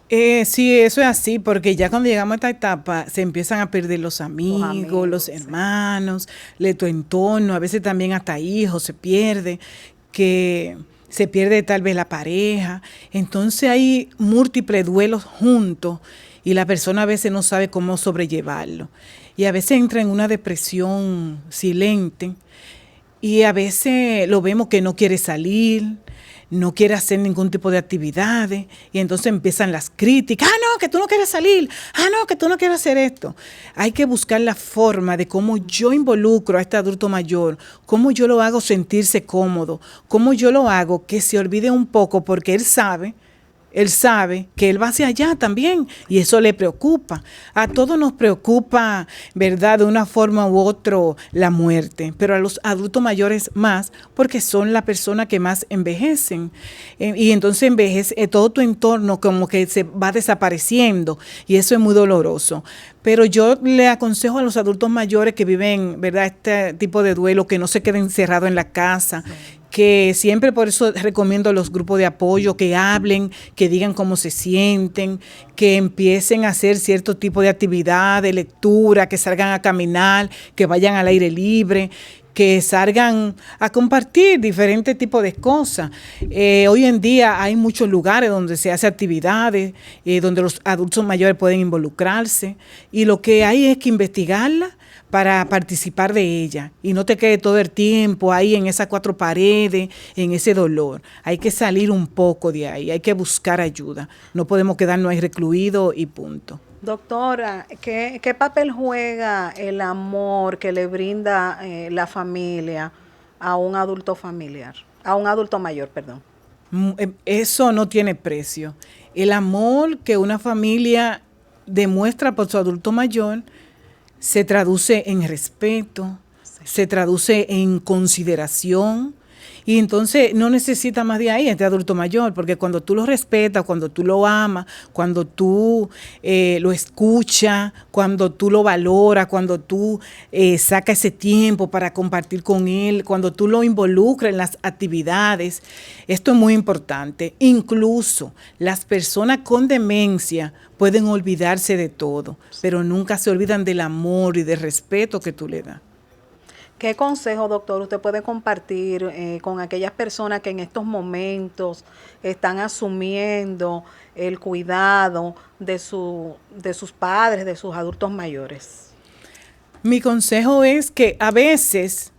Sí, eso es así, porque ya cuando llegamos a esta etapa se empiezan a perder los amigos, los hermanos, de tu entorno, a veces también hasta hijos se pierde, que se pierde tal vez la pareja. Entonces hay múltiples duelos juntos y la persona a veces no sabe cómo sobrellevarlo. Y a veces entra en una depresión silente y a veces lo vemos que no quiere salir, no quiere hacer ningún tipo de actividades, y entonces empiezan las críticas. No, que tú no quieres salir. No, que tú no quieres hacer esto. Hay que buscar la forma de cómo yo involucro a este adulto mayor, cómo yo lo hago sentirse cómodo, cómo yo lo hago que se olvide un poco, porque él sabe él sabe que él va hacia allá también y eso le preocupa. A todos nos preocupa, ¿verdad?, de una forma u otra la muerte, pero a los adultos mayores más, porque son la persona que más envejecen. Y entonces envejece, todo tu entorno como que se va desapareciendo y eso es muy doloroso. Pero yo le aconsejo a los adultos mayores que viven, ¿verdad?, este tipo de duelo, que no se queden encerrados en la casa, que siempre, por eso recomiendo los grupos de apoyo, que hablen, que digan cómo se sienten, que empiecen a hacer cierto tipo de actividad, de lectura, que salgan a caminar, que vayan al aire libre, que salgan a compartir diferentes tipos de cosas. Hoy en día hay muchos lugares donde se hacen actividades, donde los adultos mayores pueden involucrarse, y lo que hay es que investigarla para participar de ella y no te quede todo el tiempo ahí en esas cuatro paredes, en ese dolor. Hay que salir un poco de ahí, hay que buscar ayuda. No podemos quedarnos ahí recluidos y punto. Doctora, ¿qué papel juega el amor que le brinda la familia a un adulto familiar, a un adulto mayor, perdón? Eso no tiene precio. El amor que una familia demuestra por su adulto mayor se traduce en respeto, se traduce en consideración, y entonces no necesita más de ahí este adulto mayor, porque cuando tú lo respetas, cuando tú lo amas, cuando tú lo escuchas, cuando tú lo valoras, cuando tú sacas ese tiempo para compartir con él, cuando tú lo involucras en las actividades, esto es muy importante. Incluso las personas con demencia pueden olvidarse de todo, pero nunca se olvidan del amor y del respeto que tú le das. ¿Qué consejo, doctor, usted puede compartir con aquellas personas que en estos momentos están asumiendo el cuidado de sus padres, de sus adultos mayores? Mi consejo es que a veces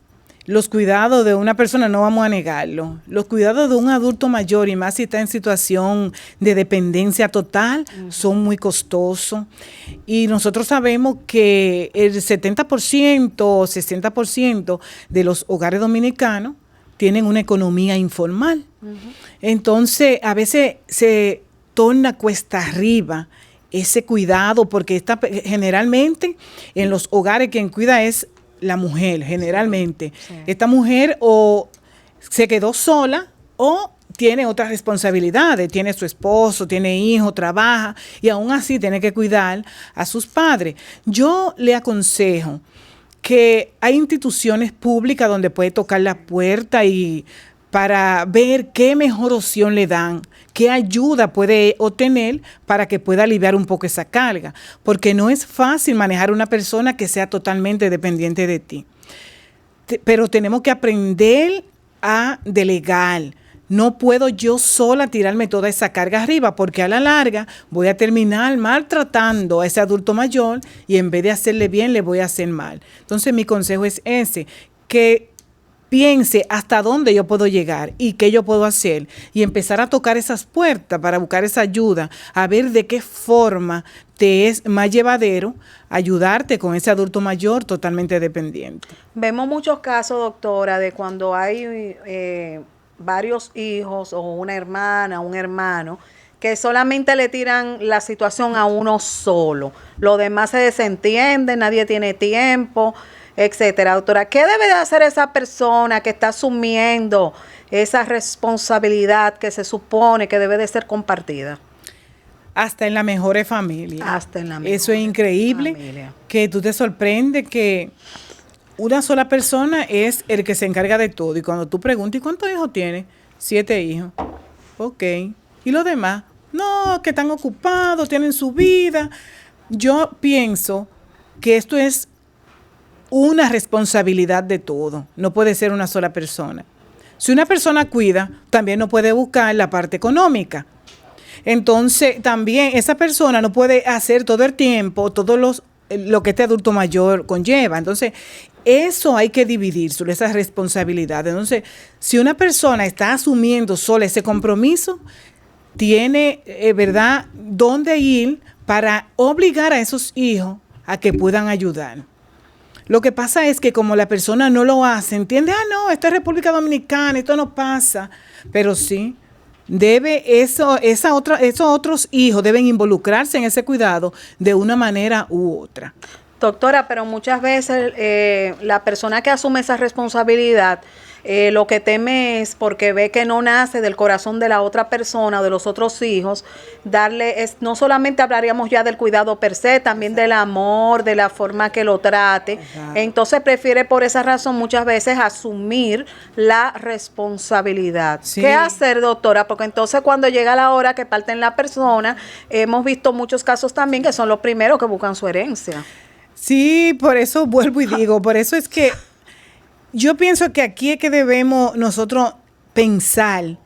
los cuidados de una persona, no vamos a negarlo, los cuidados de un adulto mayor, y más si está en situación de dependencia total, son muy costosos. Y nosotros sabemos que el 70% o 60% de los hogares dominicanos tienen una economía informal. Entonces, a veces se torna cuesta arriba ese cuidado, porque generalmente en los hogares quien cuida es la mujer, generalmente. Sí. Esta mujer o se quedó sola o tiene otras responsabilidades, tiene su esposo, tiene hijos, trabaja, y aún así tiene que cuidar a sus padres. Yo le aconsejo que hay instituciones públicas donde puede tocar la puerta y para ver qué mejor opción le dan, qué ayuda puede obtener para que pueda aliviar un poco esa carga, porque no es fácil manejar una persona que sea totalmente dependiente de ti. Pero tenemos que aprender a delegar. No puedo yo sola tirarme toda esa carga arriba, porque a la larga voy a terminar maltratando a ese adulto mayor y en vez de hacerle bien, le voy a hacer mal. Entonces mi consejo es ese, que piense hasta dónde yo puedo llegar y qué yo puedo hacer y empezar a tocar esas puertas para buscar esa ayuda, a ver de qué forma te es más llevadero ayudarte con ese adulto mayor totalmente dependiente. Vemos muchos casos, doctora, de cuando hay varios hijos o una hermana, un hermano, que solamente le tiran la situación a uno solo. Los demás se desentienden, nadie tiene tiempo, etcétera. Doctora, ¿qué debe de hacer esa persona que está asumiendo esa responsabilidad que se supone que debe de ser compartida? Hasta en las mejores familias. Hasta en la mejor. Eso es increíble, familia. Que tú te sorprendes que una sola persona es el que se encarga de todo. Y cuando tú preguntas, ¿y cuántos hijos tiene? 7 hijos. Ok. ¿Y los demás? No, que están ocupados, tienen su vida. Yo pienso que esto es una responsabilidad de todo. No puede ser una sola persona. Si una persona cuida, también no puede buscar la parte económica. Entonces, también esa persona no puede hacer todo el tiempo, lo que este adulto mayor conlleva. Entonces, eso hay que dividirse, esa responsabilidad. Entonces, si una persona está asumiendo sola ese compromiso, tiene, ¿verdad?, dónde ir para obligar a esos hijos a que puedan ayudar. Lo que pasa es que como la persona no lo hace, entiende, no, esto es República Dominicana, esto no pasa, pero sí, esos otros hijos deben involucrarse en ese cuidado de una manera u otra. Doctora, pero muchas veces la persona que asume esa responsabilidad lo que teme es, porque ve que no nace del corazón de la otra persona o de los otros hijos, no solamente hablaríamos ya del cuidado per se, también del amor, de la forma que lo trate. Exacto. Entonces prefiere por esa razón muchas veces asumir la responsabilidad. Sí. ¿Qué hacer, doctora? Porque entonces cuando llega la hora que parten la persona, hemos visto muchos casos también que son los primeros que buscan su herencia. Sí, por eso vuelvo y digo, por eso es que yo pienso que aquí es que debemos nosotros pensar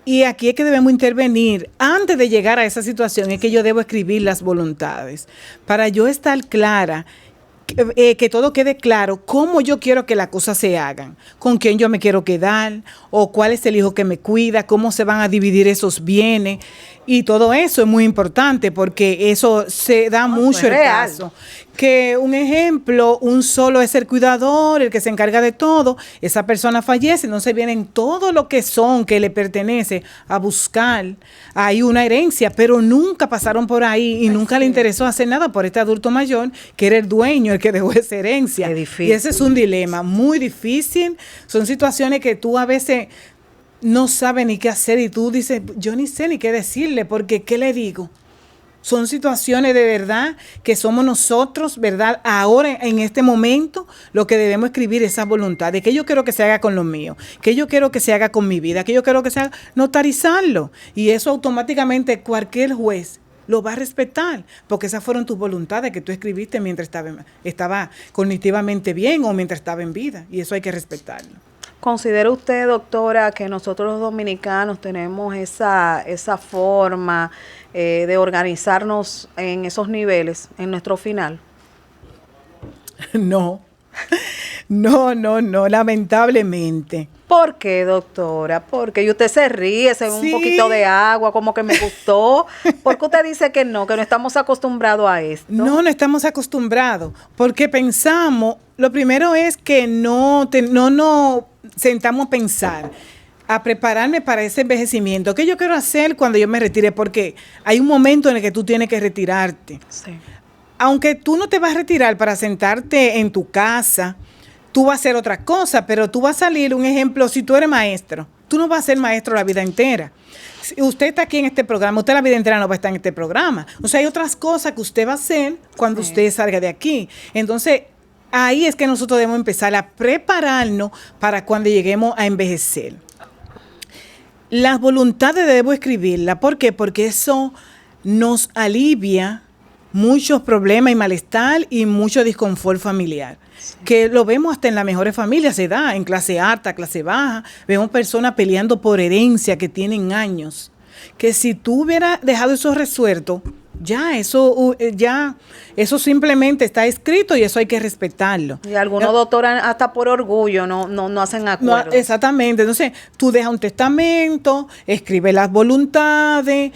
y aquí es que debemos intervenir. Antes de llegar a esa situación es que yo debo escribir las voluntades para yo estar clara, que todo quede claro cómo yo quiero que las cosas se hagan, con quién yo me quiero quedar o cuál es el hijo que me cuida, cómo se van a dividir esos bienes. Y todo eso es muy importante porque eso se da mucho el caso. Que un ejemplo, un solo es el cuidador, el que se encarga de todo, esa persona fallece, entonces vienen todo lo que son, que le pertenece a buscar ahí una herencia, pero nunca pasaron por ahí y nunca le interesó hacer nada por este adulto mayor, que era el dueño, el que dejó esa herencia. Qué difícil. Y ese es un dilema muy difícil, son situaciones que tú a veces no sabes ni qué hacer y tú dices, yo ni sé ni qué decirle, porque ¿qué le digo? Son situaciones de verdad que somos nosotros, ¿verdad? Ahora, en este momento, lo que debemos escribir es esa voluntad de que yo quiero que se haga con lo mío, que yo quiero que se haga con mi vida, que yo quiero que se haga, notarizarlo. Y eso automáticamente cualquier juez lo va a respetar, porque esas fueron tus voluntades que tú escribiste mientras estaba cognitivamente bien o mientras estaba en vida. Y eso hay que respetarlo. ¿Considera usted, doctora, que nosotros los dominicanos tenemos esa forma de organizarnos en esos niveles, en nuestro final? No, lamentablemente. ¿Por qué, doctora? Porque usted se ríe, se ve un poquito de agua, como que me gustó. ¿Por qué usted dice que no estamos acostumbrados a esto? No estamos acostumbrados, porque pensamos, lo primero es que no sentamos a pensar, a prepararme para ese envejecimiento. ¿Qué yo quiero hacer cuando yo me retire? Porque hay un momento en el que tú tienes que retirarte. Sí. Aunque tú no te vas a retirar para sentarte en tu casa, tú vas a hacer otra cosa, pero tú vas a salir, un ejemplo, si tú eres maestro, tú no vas a ser maestro la vida entera. Si usted está aquí en este programa, usted la vida entera no va a estar en este programa. O sea, hay otras cosas que usted va a hacer cuando usted salga de aquí. Entonces, ahí es que nosotros debemos empezar a prepararnos para cuando lleguemos a envejecer. Las voluntades debo escribirlas. ¿Por qué? Porque eso nos alivia muchos problemas y malestar y mucho disconfort familiar. Sí. Que lo vemos hasta en las mejores familias, se da en clase alta, clase baja. Vemos personas peleando por herencia que tienen años. Que si tú hubieras dejado eso resuelto, eso simplemente está escrito y eso hay que respetarlo. Y algunos doctoras hasta por orgullo no hacen acuerdo. No, exactamente. Entonces, tú dejas un testamento, escribes las voluntades,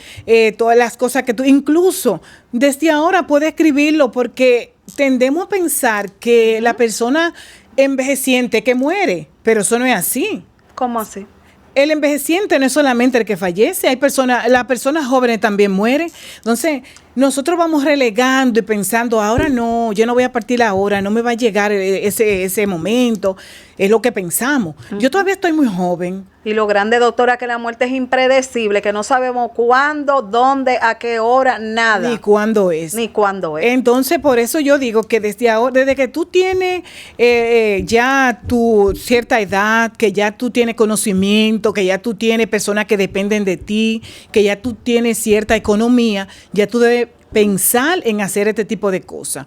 todas las cosas que tú, incluso desde ahora puedes escribirlo porque tendemos a pensar que la persona envejeciente que muere, pero eso no es así. ¿Cómo así? El envejeciente no es solamente el que fallece, las personas jóvenes también mueren. Entonces, nosotros vamos relegando y pensando, ahora no, yo no voy a partir ahora, no me va a llegar ese momento, es lo que pensamos. Yo todavía estoy muy joven. Y lo grande, doctora, que la muerte es impredecible, que no sabemos cuándo, dónde, a qué hora, nada. Ni cuándo es. Entonces, por eso yo digo que desde ahora, desde que tú tienes ya tu cierta edad, que ya tú tienes conocimiento, que ya tú tienes personas que dependen de ti, que ya tú tienes cierta economía, ya tú debes pensar en hacer este tipo de cosas.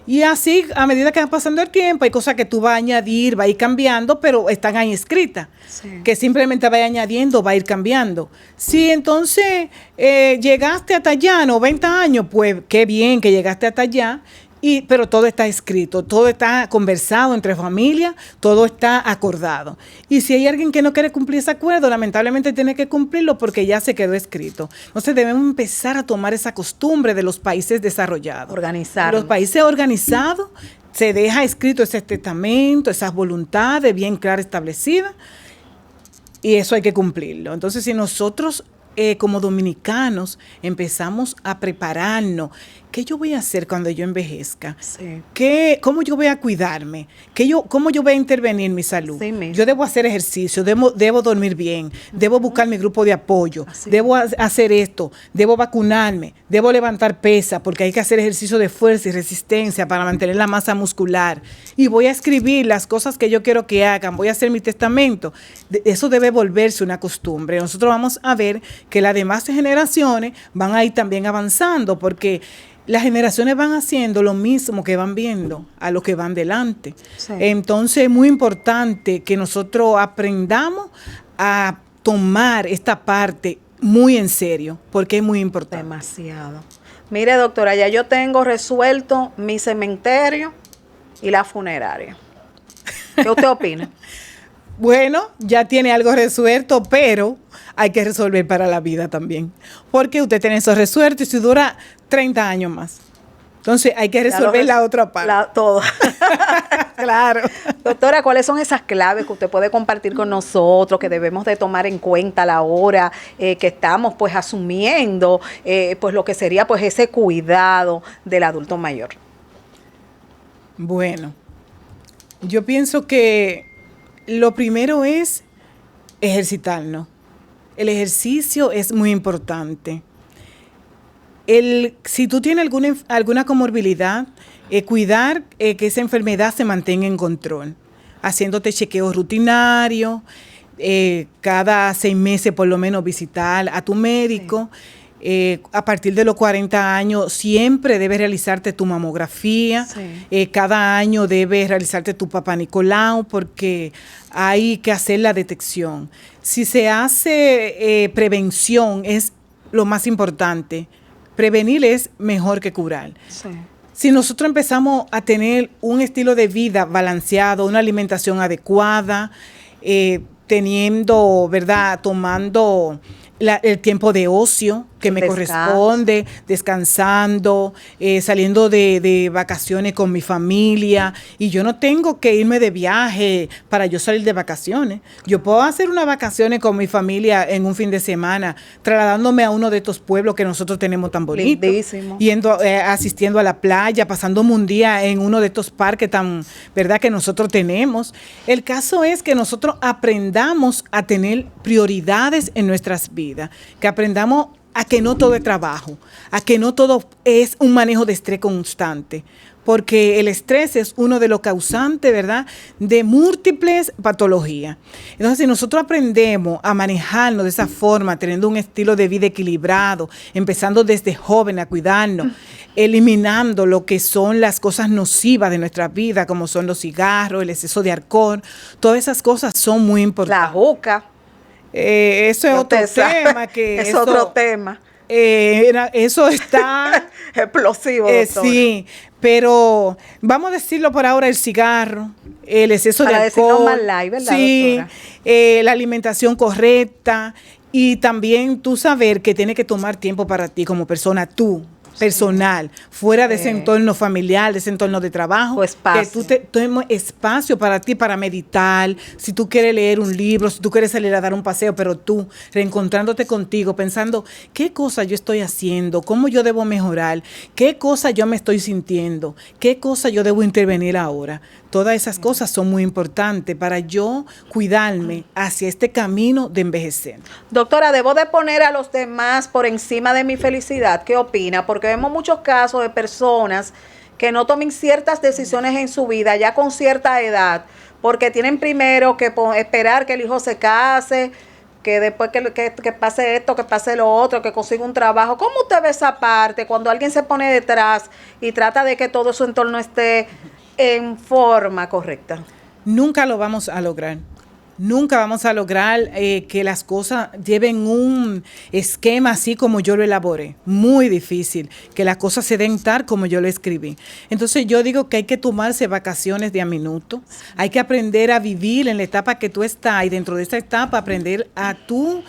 Y así, a medida que va pasando el tiempo, hay cosas que tú vas a añadir, va a ir cambiando, pero están ahí escritas. Sí. Que simplemente va a ir añadiendo, va a ir cambiando. Si entonces llegaste hasta allá, 90 años, pues qué bien que llegaste hasta allá. Pero todo está escrito, todo está conversado entre familias, todo está acordado. Y si hay alguien que no quiere cumplir ese acuerdo, lamentablemente tiene que cumplirlo porque ya se quedó escrito. Entonces debemos empezar a tomar esa costumbre de los países desarrollados. Organizar. Los países organizados se deja escrito ese testamento, esas voluntades bien claras establecidas. y eso hay que cumplirlo. Entonces, si nosotros como dominicanos empezamos a prepararnos, ¿qué yo voy a hacer cuando yo envejezca? Sí. ¿Cómo yo voy a cuidarme? ¿Cómo yo voy a intervenir en mi salud? Sí mismo. Yo debo hacer ejercicio, debo dormir bien, debo buscar mi grupo de apoyo, Así. debo hacer esto, debo vacunarme, debo levantar pesa, porque hay que hacer ejercicio de fuerza y resistencia para mantener la masa muscular. Y voy a escribir las cosas que yo quiero que hagan, voy a hacer mi testamento. Eso debe volverse una costumbre. Nosotros vamos a ver que las demás generaciones van a ir también avanzando, porque las generaciones van haciendo lo mismo que van viendo a lo que van delante. Sí. Entonces es muy importante que nosotros aprendamos a tomar esta parte muy en serio, porque es muy importante. Demasiado. Mire, doctora, ya yo tengo resuelto mi cementerio y la funeraria. ¿Qué usted opina? Bueno, ya tiene algo resuelto, pero hay que resolver para la vida también. Porque usted tiene eso resuelto y si dura 30 años más. Entonces hay que resolver la otra parte. Todo. Claro. Doctora, ¿cuáles son esas claves que usted puede compartir con nosotros, que debemos de tomar en cuenta a la hora que estamos pues asumiendo pues lo que sería pues ese cuidado del adulto mayor? Bueno, yo pienso que lo primero es ejercitarnos. El ejercicio es muy importante. Si tú tienes alguna comorbilidad, cuidar que esa enfermedad se mantenga en control, haciéndote chequeos rutinarios, cada 6 meses por lo menos visitar a tu médico. Sí. A partir de los 40 años siempre debes realizarte tu mamografía. Sí. Cada año debes realizarte tu Papá Nicolau, porque hay que hacer la detección. Si se hace prevención, es lo más importante. Prevenir es mejor que curar. Sí. Si nosotros empezamos a tener un estilo de vida balanceado, una alimentación adecuada, teniendo, ¿verdad?, tomando el tiempo de ocio que me corresponde, descansando, saliendo de vacaciones con mi familia, y yo no tengo que irme de viaje para yo salir de vacaciones. Yo puedo hacer unas vacaciones con mi familia en un fin de semana, trasladándome a uno de estos pueblos que nosotros tenemos tan bonitos, lindísimo, yendo, asistiendo a la playa, pasándome un día en uno de estos parques tan, ¿verdad?, que nosotros tenemos. El caso es que nosotros aprendamos a tener prioridades en nuestras vidas, que aprendamos a que no todo es trabajo, a que no todo es un manejo de estrés constante, porque el estrés es uno de los causantes, ¿verdad?, de múltiples patologías. Entonces, si nosotros aprendemos a manejarnos de esa forma, teniendo un estilo de vida equilibrado, empezando desde joven a cuidarnos, eliminando lo que son las cosas nocivas de nuestra vida, como son los cigarros, el exceso de alcohol, todas esas cosas son muy importantes. La juca. Eso es otro tema. Es otro tema. Eso está explosivo, doctora. Sí, pero vamos a decirlo por ahora: el cigarro, el exceso de alcohol, más light, ¿verdad, sí, doctora? La alimentación correcta, y también tú saber que tienes que tomar tiempo para ti como persona, tú, personal, fuera de ese entorno familiar, de ese entorno de trabajo, que tú tomes espacio para ti, para meditar, si tú quieres leer un libro, si tú quieres salir a dar un paseo, pero tú reencontrándote contigo, pensando qué cosa yo estoy haciendo, cómo yo debo mejorar, qué cosa yo me estoy sintiendo, qué cosa yo debo intervenir ahora. Todas esas cosas son muy importantes para yo cuidarme hacia este camino de envejecer. Doctora, ¿debo de poner a los demás por encima de mi felicidad? ¿Qué opina? Porque vemos muchos casos de personas que no tomen ciertas decisiones en su vida ya con cierta edad, porque tienen primero que esperar que el hijo se case, que después que pase esto, que pase lo otro, que consiga un trabajo. ¿Cómo usted ve esa parte cuando alguien se pone detrás y trata de que todo su entorno esté en forma correcta? Nunca lo vamos a lograr. Nunca vamos a lograr que las cosas lleven un esquema así como yo lo elaboré. Muy difícil que las cosas se den tal como yo lo escribí. Entonces yo digo que hay que tomarse vacaciones de a minuto. Hay que aprender a vivir en la etapa que tú estás, y dentro de esa etapa aprender a tú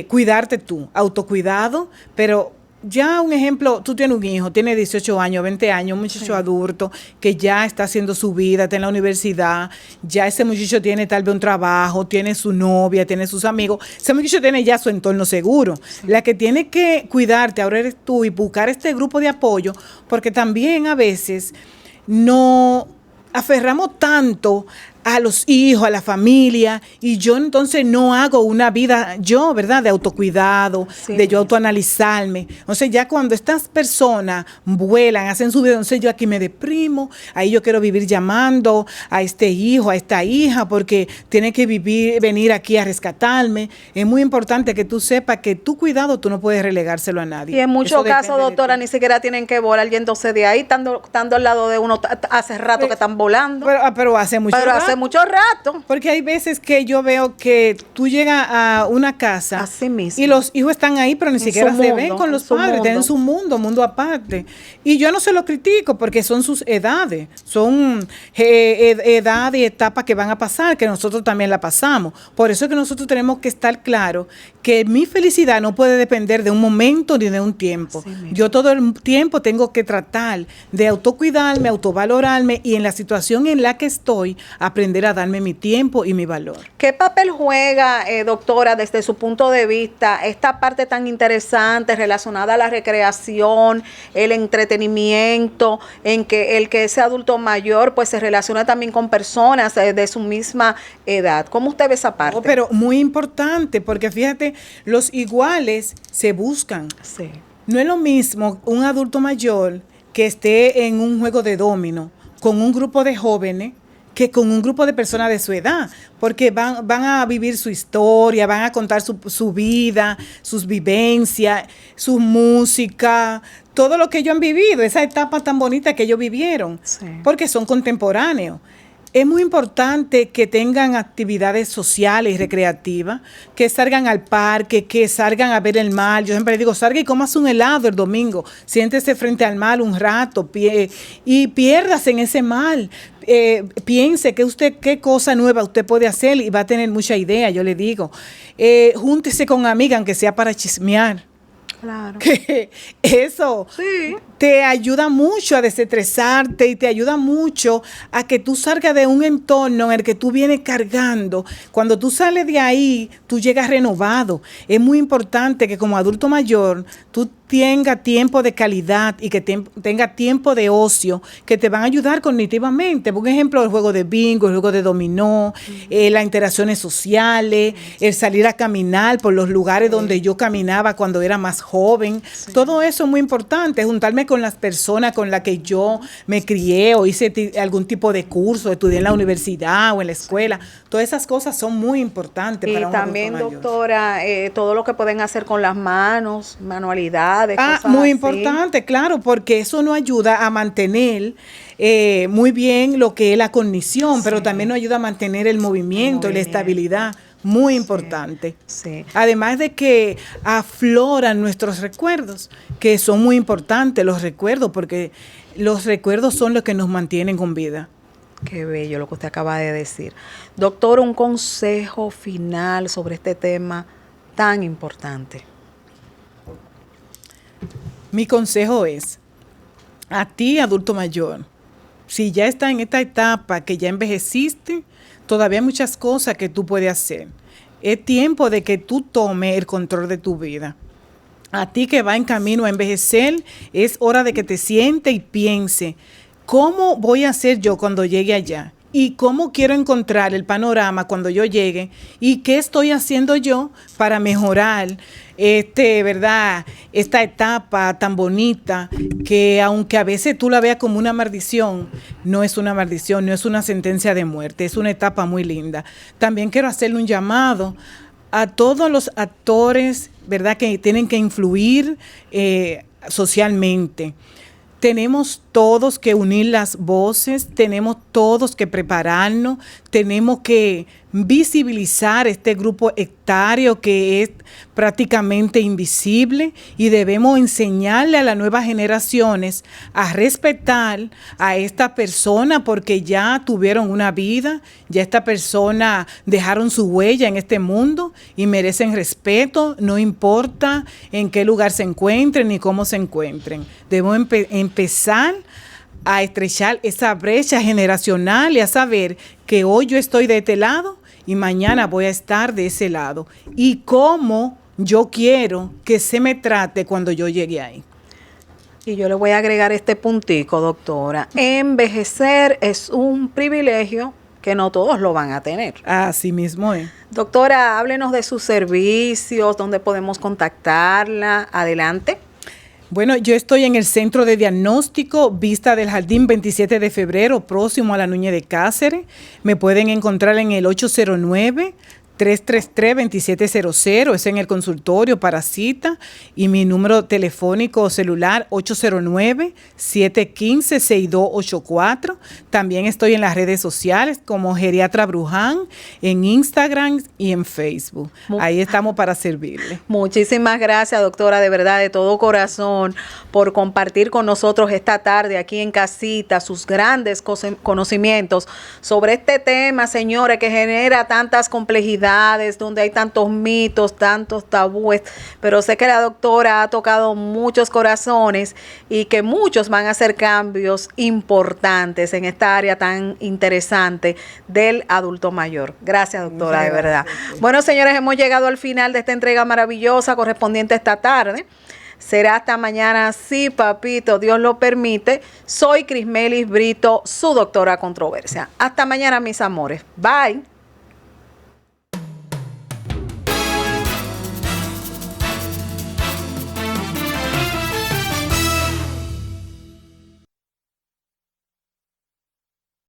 cuidarte tú, autocuidado, pero ya un ejemplo, tú tienes un hijo, tiene 18 años, 20 años, un muchacho adulto que ya está haciendo su vida, está en la universidad, ya ese muchacho tiene tal vez un trabajo, tiene su novia, tiene sus amigos, ese muchacho tiene ya su entorno seguro. La que tiene que cuidarte ahora eres tú y buscar este grupo de apoyo, porque también a veces no aferramos tanto a los hijos, a la familia, y yo entonces no hago una vida, yo, ¿verdad?, de autocuidado, de yo autoanalizarme. Entonces ya cuando estas personas vuelan, hacen su vida, entonces yo aquí me deprimo, ahí yo quiero vivir llamando a este hijo, a esta hija, porque tiene que venir aquí a rescatarme. Es muy importante que tú sepas que tu cuidado tú no puedes relegárselo a nadie. Y en muchos casos, doctora, ni siquiera tienen que volar yéndose de ahí, estando al lado de uno hace rato que están volando. Pero hace mucho rato. Porque hay veces que yo veo que tú llegas a una casa así mismo, y los hijos están ahí, pero ni siquiera se ven con los padres, tienen su mundo aparte. Y yo no se lo critico porque son sus edades, son edad y etapas que van a pasar, que nosotros también la pasamos. Por eso es que nosotros tenemos que estar claros que mi felicidad no puede depender de un momento ni de un tiempo. Yo todo el tiempo tengo que tratar de autocuidarme, autovalorarme y en la situación en la que estoy, aprender a darme mi tiempo y mi valor. ¿Qué papel juega, doctora, desde su punto de vista, esta parte tan interesante relacionada a la recreación, el entretenimiento, en que el que ese adulto mayor pues se relaciona también con personas de su misma edad? ¿Cómo usted ve esa parte? No, pero muy importante, porque fíjate, los iguales se buscan. Sí. No es lo mismo un adulto mayor que esté en un juego de dominó con un grupo de jóvenes que con un grupo de personas de su edad, porque van a vivir su historia, van a contar su vida, sus vivencias, su música, todo lo que ellos han vivido, esa etapa tan bonita que ellos vivieron, porque son contemporáneos. Es muy importante que tengan actividades sociales y recreativas, que salgan al parque, que salgan a ver el mar. Yo siempre digo, salga y comas un helado el domingo, siéntese frente al mar un rato y piérdase en ese mar. Piense qué cosa nueva usted puede hacer y va a tener mucha idea, yo le digo. Júntese con amigas, aunque sea para chismear. Claro. Que eso te ayuda mucho a desestresarte y te ayuda mucho a que tú salgas de un entorno en el que tú vienes cargando. Cuando tú sales de ahí, tú llegas renovado. Es muy importante que como adulto mayor, tú tengas tiempo de calidad y que tenga tiempo de ocio que te van a ayudar cognitivamente. Por ejemplo, el juego de bingo, el juego de dominó, las interacciones sociales, el salir a caminar por los lugares donde yo caminaba cuando era más joven. Todo eso es muy importante, juntarme con las personas con las que yo me crié o hice algún tipo de curso, estudié en la universidad o en la escuela. Todas esas cosas son muy importantes para un adulto mayor. Y también, doctora, todo lo que pueden hacer con las manos, manualidades. Muy importante, claro, porque eso nos ayuda a mantener muy bien lo que es la cognición, pero también nos ayuda a mantener el movimiento y la estabilidad. Muy importante. Además de que afloran nuestros recuerdos, que son muy importantes los recuerdos, porque los recuerdos son los que nos mantienen con vida. Qué bello lo que usted acaba de decir. Doctor, un consejo final sobre este tema tan importante. Mi consejo es, a ti, adulto mayor, si ya estás en esta etapa que ya envejeciste, todavía hay muchas cosas que tú puedes hacer. Es tiempo de que tú tomes el control de tu vida. A ti que va en camino a envejecer, es hora de que te sientes y piense, ¿cómo voy a hacer yo cuando llegue allá? ¿Y cómo quiero encontrar el panorama cuando yo llegue? ¿Y qué estoy haciendo yo para mejorar esta etapa tan bonita que aunque a veces tú la veas como una maldición, no es una maldición, no es una sentencia de muerte, es una etapa muy linda. También quiero hacerle un llamado a todos los actores, ¿verdad?, que tienen que influir socialmente. Tenemos todos que unir las voces, tenemos todos que prepararnos, tenemos que visibilizar este grupo etario que es prácticamente invisible y debemos enseñarle a las nuevas generaciones a respetar a esta persona porque ya tuvieron una vida, ya esta persona dejaron su huella en este mundo y merecen respeto, no importa en qué lugar se encuentren ni cómo se encuentren. Debemos empezar a estrechar esa brecha generacional y a saber que hoy yo estoy de este lado y mañana voy a estar de ese lado. Y cómo yo quiero que se me trate cuando yo llegue ahí. Y yo le voy a agregar este puntico, doctora. Envejecer es un privilegio que no todos lo van a tener. Así mismo es. Doctora, háblenos de sus servicios, dónde podemos contactarla. Adelante. Bueno, yo estoy en el Centro de Diagnóstico Vista del Jardín 27 de febrero, próximo a la Núñez de Cáceres. Me pueden encontrar en el 809-333-2700, es en el consultorio para cita, y mi número telefónico celular 809-715-6284. También estoy en las redes sociales como Geriatra Bruján, en Instagram y en Facebook. Ahí estamos para servirle. Muchísimas gracias, doctora, de verdad, de todo corazón, por compartir con nosotros esta tarde aquí en casita sus grandes conocimientos sobre este tema, señores, que genera tantas complejidades, donde hay tantos mitos, tantos tabúes, pero sé que la doctora ha tocado muchos corazones y que muchos van a hacer cambios importantes en esta área tan interesante del adulto mayor. Gracias, doctora, de verdad. Bueno, señores, hemos llegado al final de esta entrega maravillosa correspondiente a esta tarde. Será hasta mañana, sí, papito, Dios lo permite. Soy Crismelis Brito, su doctora Controversia. Hasta mañana, mis amores. Bye.